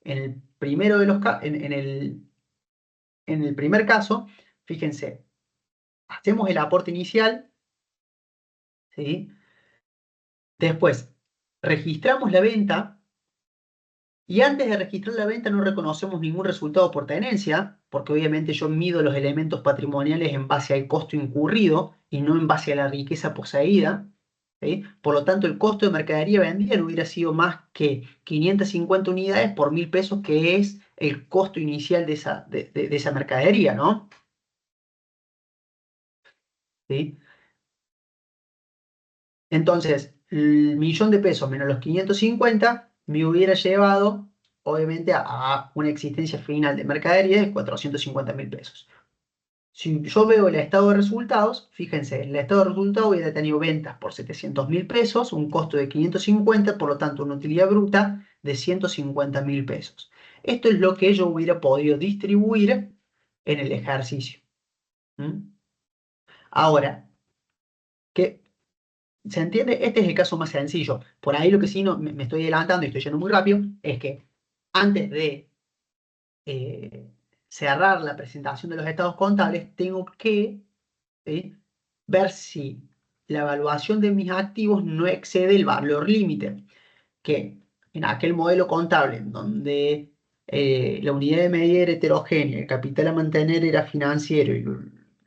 [SPEAKER 1] En el primero de los en el primer caso, fíjense, hacemos el aporte inicial, ¿sí? Después, registramos la venta y antes de registrar la venta no reconocemos ningún resultado por tenencia, porque obviamente yo mido los elementos patrimoniales en base al costo incurrido y no en base a la riqueza poseída. ¿sí? Por lo tanto, el costo de mercadería vendida no hubiera sido más que 550 unidades por 1.000 pesos, que es el costo inicial de esa mercadería, ¿no? ¿Sí? Entonces, el 1.000.000 de pesos menos los 550 me hubiera llevado, obviamente, a una existencia final de mercadería de 450.000 pesos. Si yo veo el estado de resultados, fíjense, el estado de resultados hubiera tenido ventas por 700.000 pesos, un costo de 550, por lo tanto una utilidad bruta de 150.000 pesos. Esto es lo que yo hubiera podido distribuir en el ejercicio. Ahora, ¿qué? ¿Se entiende? Este es el caso más sencillo. Por ahí lo que sí no, me estoy adelantando y estoy yendo muy rápido, es que antes de cerrar la presentación de los estados contables, tengo que ver si la evaluación de mis activos no excede el valor límite, que en aquel modelo contable en donde la unidad de medida era heterogénea, el capital a mantener era financiero y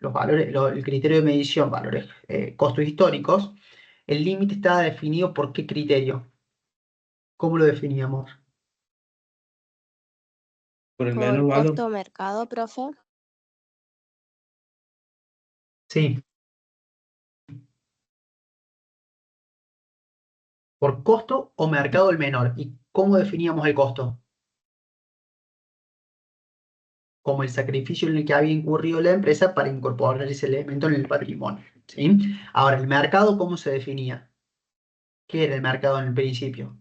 [SPEAKER 1] los valores, el criterio de medición, valores, costos históricos, el límite estaba definido por qué criterio. ¿Cómo lo definíamos?
[SPEAKER 4] Por el menor
[SPEAKER 8] ¿Por
[SPEAKER 4] valor.
[SPEAKER 8] costo mercado, profe?
[SPEAKER 1] Sí. ¿Por costo o mercado el menor? ¿Y cómo definíamos el costo? Como el sacrificio en el que había incurrido la empresa para incorporar ese elemento en el patrimonio. ¿Sí? Ahora, ¿el mercado cómo se definía? ¿Qué era el mercado en el principio?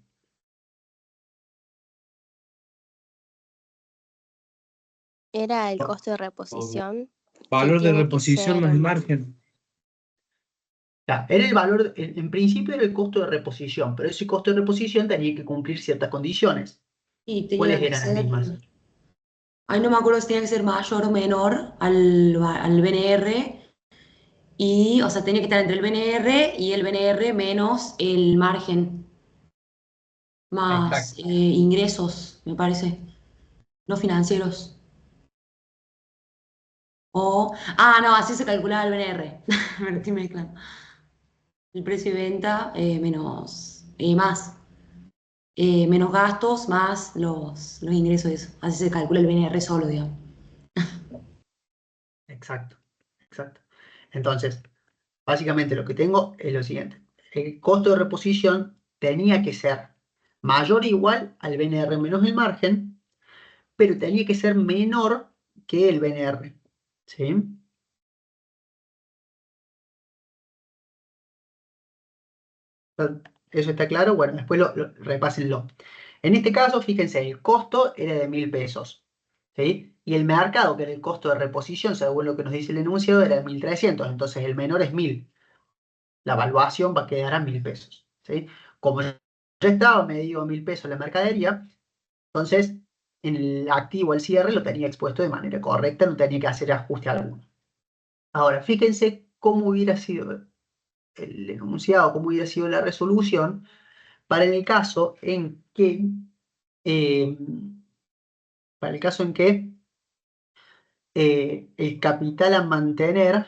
[SPEAKER 8] Era el costo de reposición, que
[SPEAKER 4] Valor de
[SPEAKER 8] tiene que
[SPEAKER 4] reposición más
[SPEAKER 8] ser,
[SPEAKER 4] el margen.
[SPEAKER 1] Ya, era el valor, en principio era el costo de reposición, pero ese costo de reposición tenía que cumplir ciertas condiciones.
[SPEAKER 2] Y tenía
[SPEAKER 1] ¿Cuáles
[SPEAKER 2] que
[SPEAKER 1] eran las
[SPEAKER 2] ser,
[SPEAKER 1] mismas?
[SPEAKER 2] ay, no me acuerdo si tenía que ser mayor o menor al BNR. Y, o sea, tenía que estar entre el BNR y el BNR menos el margen, más
[SPEAKER 1] Exacto.
[SPEAKER 2] ingresos, me parece, no financieros. No, así se calculaba el BNR. Me lo estoy mezclando. El precio de venta menos gastos más los ingresos de eso. Así se calcula el BNR solo, digamos.
[SPEAKER 1] Exacto, exacto. Entonces, básicamente lo que tengo es lo siguiente. El costo de reposición tenía que ser mayor o igual al BNR menos el margen, pero tenía que ser menor que el BNR. ¿Sí? ¿Eso está claro? Bueno, después repásenlo. En este caso, fíjense, el costo era de 1.000 pesos. ¿Sí? Y el mercado, que era el costo de reposición, según lo que nos dice el enunciado, era de 1.300. Entonces el menor es 1.000. La evaluación va a quedar a 1.000 pesos. ¿Sí? Como ya estaba medido a 1.000 pesos la mercadería, entonces en el activo al cierre lo tenía expuesto de manera correcta, no tenía que hacer ajuste alguno. Ahora, fíjense cómo hubiera sido el enunciado, cómo hubiera sido la resolución para el caso en que, eh, el capital a mantener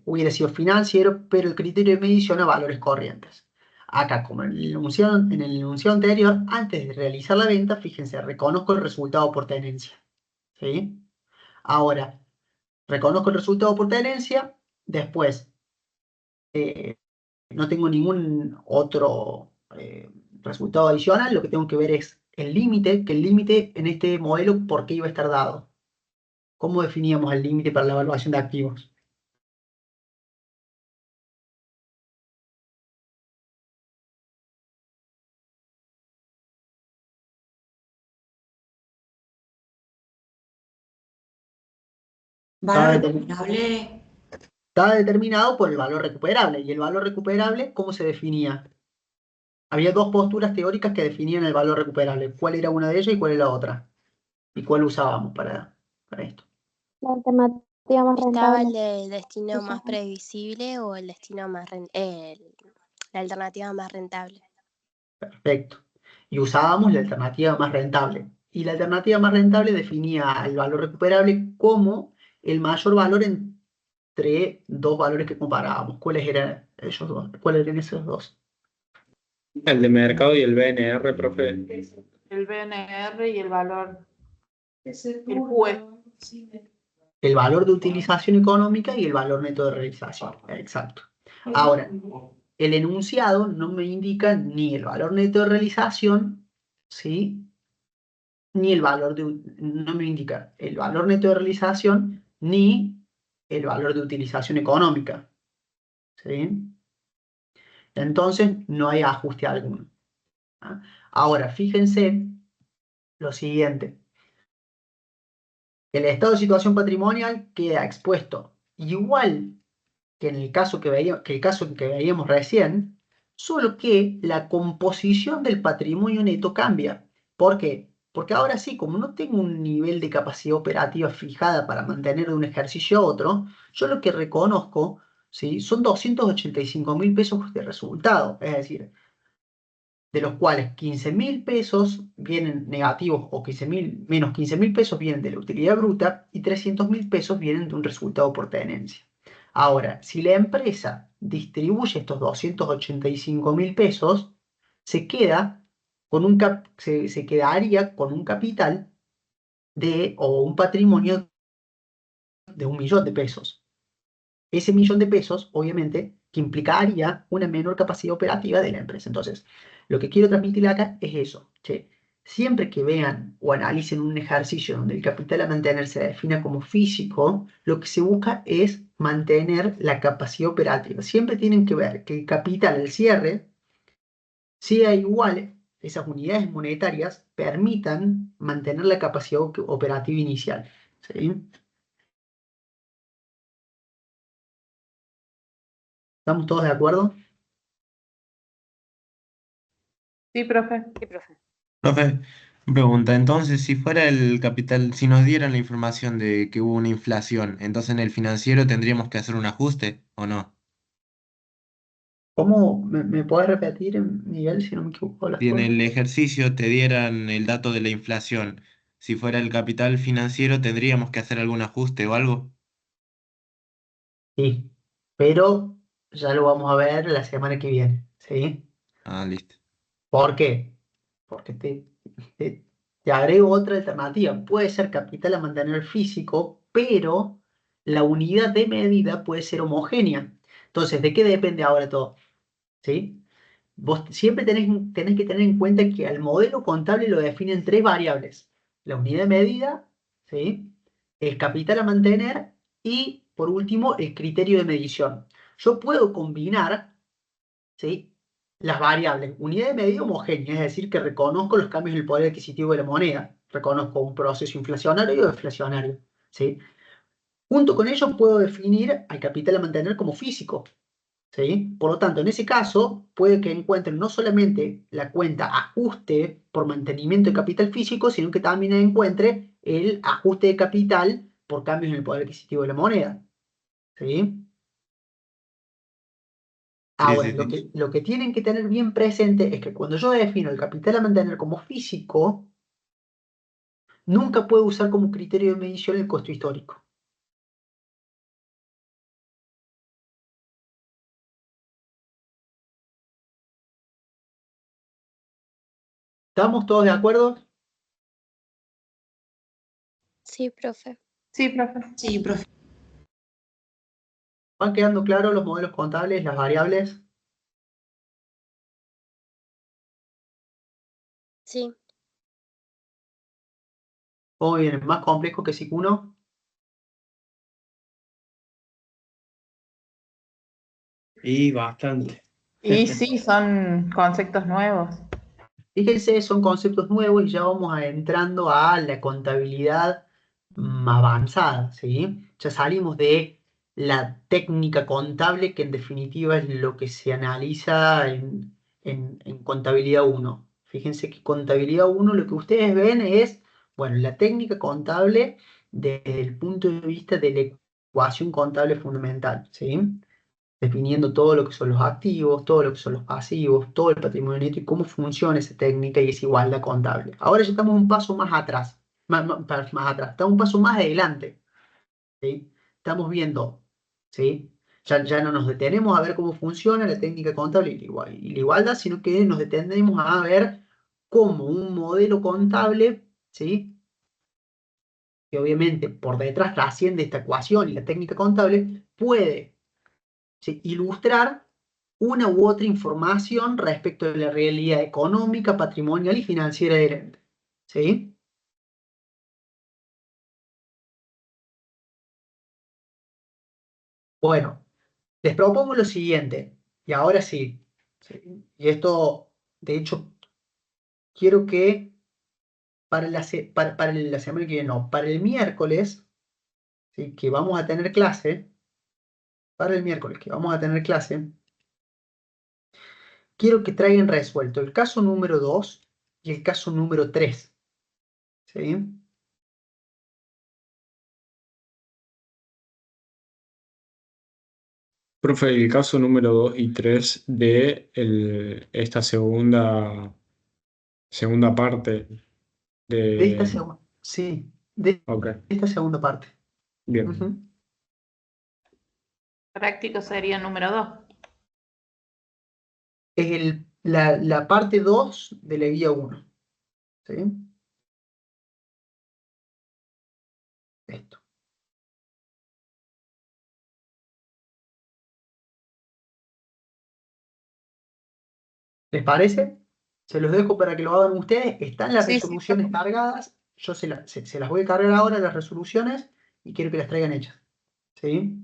[SPEAKER 1] hubiera sido financiero, pero el criterio de medición a valores corrientes. Acá, como en el enunciado anterior, antes de realizar la venta, fíjense, reconozco el resultado por tenencia. ¿Sí? Ahora, reconozco el resultado por tenencia, después no tengo ningún otro resultado adicional, lo que tengo que ver es el límite, que el límite en este modelo, ¿por qué iba a estar dado? ¿Cómo definíamos el límite para la evaluación de activos?
[SPEAKER 2] Valor
[SPEAKER 1] Estaba,
[SPEAKER 2] recuperable.
[SPEAKER 1] estaba determinado por el valor recuperable. ¿Y el valor recuperable cómo se definía? Había dos posturas teóricas que definían el valor recuperable. ¿Cuál era una de ellas y cuál era la otra? ¿Y cuál usábamos para esto?
[SPEAKER 3] La alternativa más
[SPEAKER 8] Estaba el
[SPEAKER 3] rentable.
[SPEAKER 8] de destino más
[SPEAKER 3] Usamos.
[SPEAKER 8] previsible o el destino más la alternativa más rentable.
[SPEAKER 1] Perfecto. Y usábamos la alternativa más rentable. Y la alternativa más rentable definía el valor recuperable como el mayor valor entre dos valores que comparábamos. ¿Cuáles eran ellos dos? ¿Cuáles eran esos dos?
[SPEAKER 5] El de mercado y el BNR, profe.
[SPEAKER 6] El BNR y el valor, el QE.
[SPEAKER 1] El valor de utilización económica y el valor neto de realización. Exacto. Ahora, el enunciado no me indica ni el valor neto de realización, ¿sí? Ni el valor no me indica el valor neto de realización ni el valor de utilización económica, ¿sí? Entonces no hay ajuste alguno. ¿Ah? Ahora, fíjense lo siguiente. El estado de situación patrimonial queda expuesto igual que en el caso el caso que veíamos recién, solo que la composición del patrimonio neto cambia. ¿Por qué? Porque ahora sí, como no tengo un nivel de capacidad operativa fijada para mantener de un ejercicio a otro, yo lo que reconozco, ¿sí? Son 285.000 pesos de resultado. Es decir, de los cuales 15.000 pesos vienen negativos o 15.000 menos 15.000 pesos vienen de la utilidad bruta y 300.000 pesos vienen de un resultado por tenencia. Ahora, si la empresa distribuye estos 285.000 pesos, se quedaría con un capital o un patrimonio de 1.000.000 de pesos. Ese 1.000.000 de pesos, obviamente, que implicaría una menor capacidad operativa de la empresa. Entonces, lo que quiero transmitir acá es eso. Che, siempre que vean o analicen un ejercicio donde el capital a mantener se defina como físico, lo que se busca es mantener la capacidad operativa. Siempre tienen que ver que el capital al cierre sea igual, esas unidades monetarias permitan mantener la capacidad operativa inicial. ¿Sí? ¿Estamos todos de acuerdo?
[SPEAKER 6] Sí, profe.
[SPEAKER 7] Profe, pregunta, entonces, si fuera el capital, si nos dieran la información de que hubo una inflación, entonces en el financiero tendríamos que hacer un ajuste, ¿o no?
[SPEAKER 1] ¿Cómo me puedes repetir, Miguel, si no me equivoco las
[SPEAKER 7] Si en
[SPEAKER 1] cosas?
[SPEAKER 7] el ejercicio te dieran el dato de la inflación, si fuera el capital financiero, ¿tendríamos que hacer algún ajuste o algo?
[SPEAKER 1] Sí, pero ya lo vamos a ver la semana que viene, ¿sí?
[SPEAKER 7] Ah, listo.
[SPEAKER 1] ¿Por qué? Porque te- te agrego otra alternativa. Puede ser capital a mantener físico, pero la unidad de medida puede ser homogénea. Entonces, ¿de qué depende ahora todo? ¿Sí? Vos siempre tenés que tener en cuenta que al modelo contable lo definen tres variables. La unidad de medida, ¿sí? El capital a mantener y, por último, el criterio de medición. Yo puedo combinar, ¿sí? Las variables, unidad de medida homogénea, es decir, que reconozco los cambios en el poder adquisitivo de la moneda, reconozco un proceso inflacionario o deflacionario, ¿sí? Junto con ello puedo definir al capital a mantener como físico, ¿sí? Por lo tanto, en ese caso, puede que encuentren no solamente la cuenta ajuste por mantenimiento de capital físico, sino que también encuentre el ajuste de capital por cambios en el poder adquisitivo de la moneda, ¿sí?
[SPEAKER 7] Sí,
[SPEAKER 1] Ahora,
[SPEAKER 7] sí, sí.
[SPEAKER 1] lo que tienen que tener bien presente es que cuando yo defino el capital a mantener como físico, nunca puedo usar como criterio de medición el costo histórico. ¿Estamos todos de acuerdo?
[SPEAKER 8] Sí, profe.
[SPEAKER 6] Sí, profe.
[SPEAKER 2] Sí, profe.
[SPEAKER 1] ¿Van quedando claros los modelos contables, las variables?
[SPEAKER 8] Sí.
[SPEAKER 1] ¿Cómo vienen? ¿Más complejos que SIC 1?
[SPEAKER 4] Y bastante.
[SPEAKER 6] Y sí, son conceptos nuevos.
[SPEAKER 1] Fíjense, son conceptos nuevos y ya vamos entrando a la contabilidad avanzada, ¿sí? Ya salimos de la técnica contable, que en definitiva es lo que se analiza en contabilidad 1. Fíjense que contabilidad 1 lo que ustedes ven es, bueno, la técnica contable desde el punto de vista de la ecuación contable fundamental, ¿sí? Definiendo todo lo que son los activos, todo lo que son los pasivos, todo el patrimonio neto y cómo funciona esa técnica y esa igualdad contable. Ahora ya estamos un paso más atrás, más atrás, estamos un paso más adelante, ¿sí? Estamos viendo ¿sí? Ya no nos detenemos a ver cómo funciona la técnica contable y la igualdad, sino que nos detenemos a ver cómo un modelo contable, ¿sí? Que obviamente por detrás trasciende esta ecuación y la técnica contable, puede, ¿sí?, ilustrar una u otra información respecto de la realidad económica, patrimonial y financiera del ente. ¿Sí? Bueno, les propongo lo siguiente, y ahora sí, ¿sí? Y esto, de hecho, quiero que para la semana que viene, no, para el miércoles, ¿sí?, que vamos a tener clase, para el miércoles que vamos a tener clase, quiero que traigan resuelto el caso número 2 y el caso número 3. ¿Sí?
[SPEAKER 5] Profe, el caso número 2 y 3 de esta segunda parte
[SPEAKER 1] De esta
[SPEAKER 5] de...
[SPEAKER 1] segunda, sí, de
[SPEAKER 5] Ok,
[SPEAKER 1] esta segunda parte.
[SPEAKER 5] bien.
[SPEAKER 1] Ujú.
[SPEAKER 6] Práctico sería número 2.
[SPEAKER 1] Es la parte 2 de la guía 1. ¿Sí? Esto. ¿Les parece? Se los dejo para que lo hagan ustedes. Están las
[SPEAKER 9] Sí, sí,
[SPEAKER 1] resoluciones cargadas. Yo se las voy a cargar ahora, las resoluciones, y quiero que las traigan hechas. ¿Sí?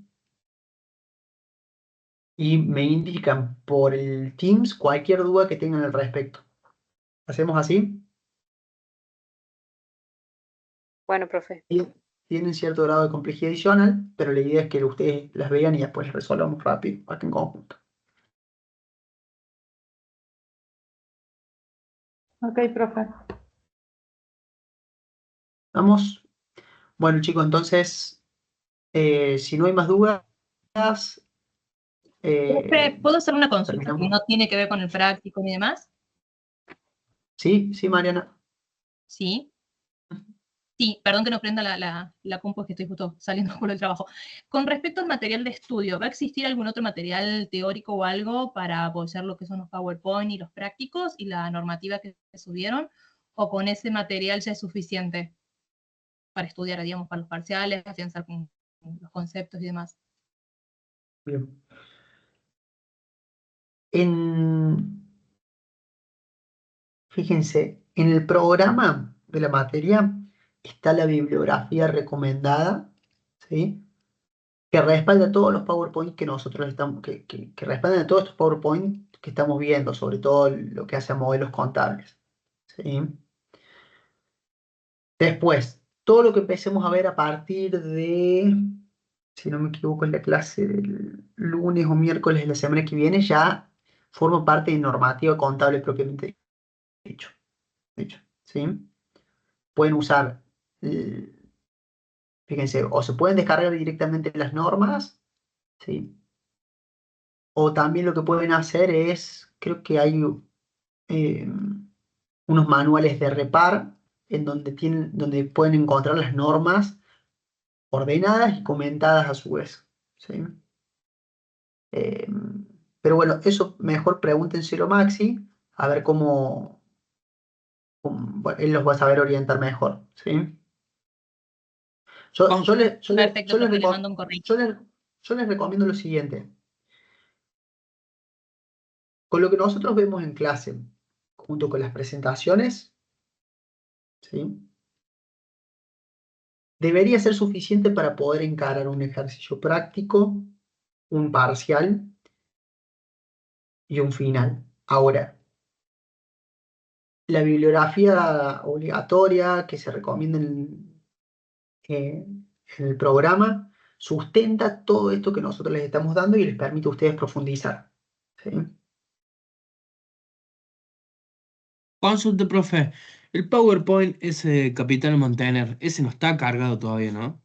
[SPEAKER 1] Y me indican por el Teams cualquier duda que tengan al respecto. ¿Hacemos así?
[SPEAKER 9] bueno, profe.
[SPEAKER 1] Y tienen cierto grado de complejidad adicional, pero la idea es que ustedes las vean y después las resolvamos rápido, acá en conjunto.
[SPEAKER 6] Ok, profe.
[SPEAKER 1] ¿Vamos? Bueno, chicos, entonces, si no hay más dudas,
[SPEAKER 11] Profe, ¿puedo hacer una consulta que
[SPEAKER 1] terminamos.
[SPEAKER 11] no tiene que ver con el práctico ni demás?
[SPEAKER 1] Sí, sí, Mariana.
[SPEAKER 11] Sí. Sí, perdón que no prenda la compu, es que estoy justo saliendo por el trabajo. Con respecto al material de estudio, ¿va a existir algún otro material teórico o algo para apoyar lo que son los PowerPoint y los prácticos y la normativa que subieron? ¿O con ese material ya es suficiente para estudiar, digamos, para los parciales, afianzar con los conceptos y demás?
[SPEAKER 1] Bien. En, fíjense, en el programa de la materia está la bibliografía recomendada, ¿sí?, que respalda todos los PowerPoint que nosotros estamos, que respaldan todos estos PowerPoint que estamos viendo, sobre todo lo que hace a modelos contables. ¿Sí? Después, todo lo que empecemos a ver a partir de, si no me equivoco, en la clase del lunes o miércoles de la semana que viene, ya forma parte de normativa contable propiamente dicho. ¿Sí? Pueden usar, fíjense, o se pueden descargar directamente las normas, ¿sí? O también lo que pueden hacer es, creo que hay eh, unos manuales de repar en donde pueden encontrar las normas ordenadas y comentadas a su vez. ¿Sí? Eh, pero bueno, eso mejor pregúntenselo a Maxi, a ver bueno, él los va a saber orientar mejor. ¿Sí? Yo,
[SPEAKER 4] Con-
[SPEAKER 1] yo, le- yo, le-
[SPEAKER 11] Perfecto,
[SPEAKER 1] yo les
[SPEAKER 11] profe, le
[SPEAKER 1] reco-
[SPEAKER 11] mando un correo.
[SPEAKER 1] yo les recomiendo lo siguiente. Con lo que nosotros vemos en clase, junto con las presentaciones, ¿sí?, debería ser suficiente para poder encarar un ejercicio práctico, un parcial y un final. Ahora, la bibliografía obligatoria que se recomienda en el programa sustenta todo esto que nosotros les estamos dando y les permite a ustedes profundizar. ¿Sí?
[SPEAKER 4] Consulte, profe. El PowerPoint, ese Capital Mantener, ese no está cargado todavía, ¿no?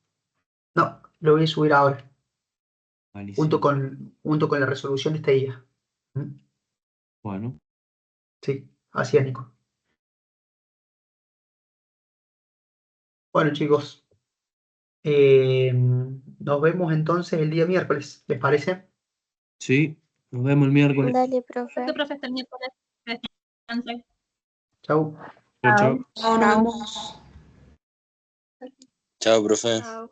[SPEAKER 1] No, lo voy a subir ahora,
[SPEAKER 4] Buenísimo.
[SPEAKER 1] junto con la resolución de este día. ¿Mm?
[SPEAKER 4] Bueno.
[SPEAKER 1] Sí, así es, Nico. Bueno, chicos, Nos vemos entonces el día miércoles, ¿les parece?
[SPEAKER 4] Sí, nos vemos el miércoles.
[SPEAKER 8] Dale, profe.
[SPEAKER 11] Profe, hasta el miércoles. Descanse.
[SPEAKER 1] Chau.
[SPEAKER 4] Chao, chao.
[SPEAKER 2] Chao, nos vemos.
[SPEAKER 10] Chao, profe.
[SPEAKER 8] Chao.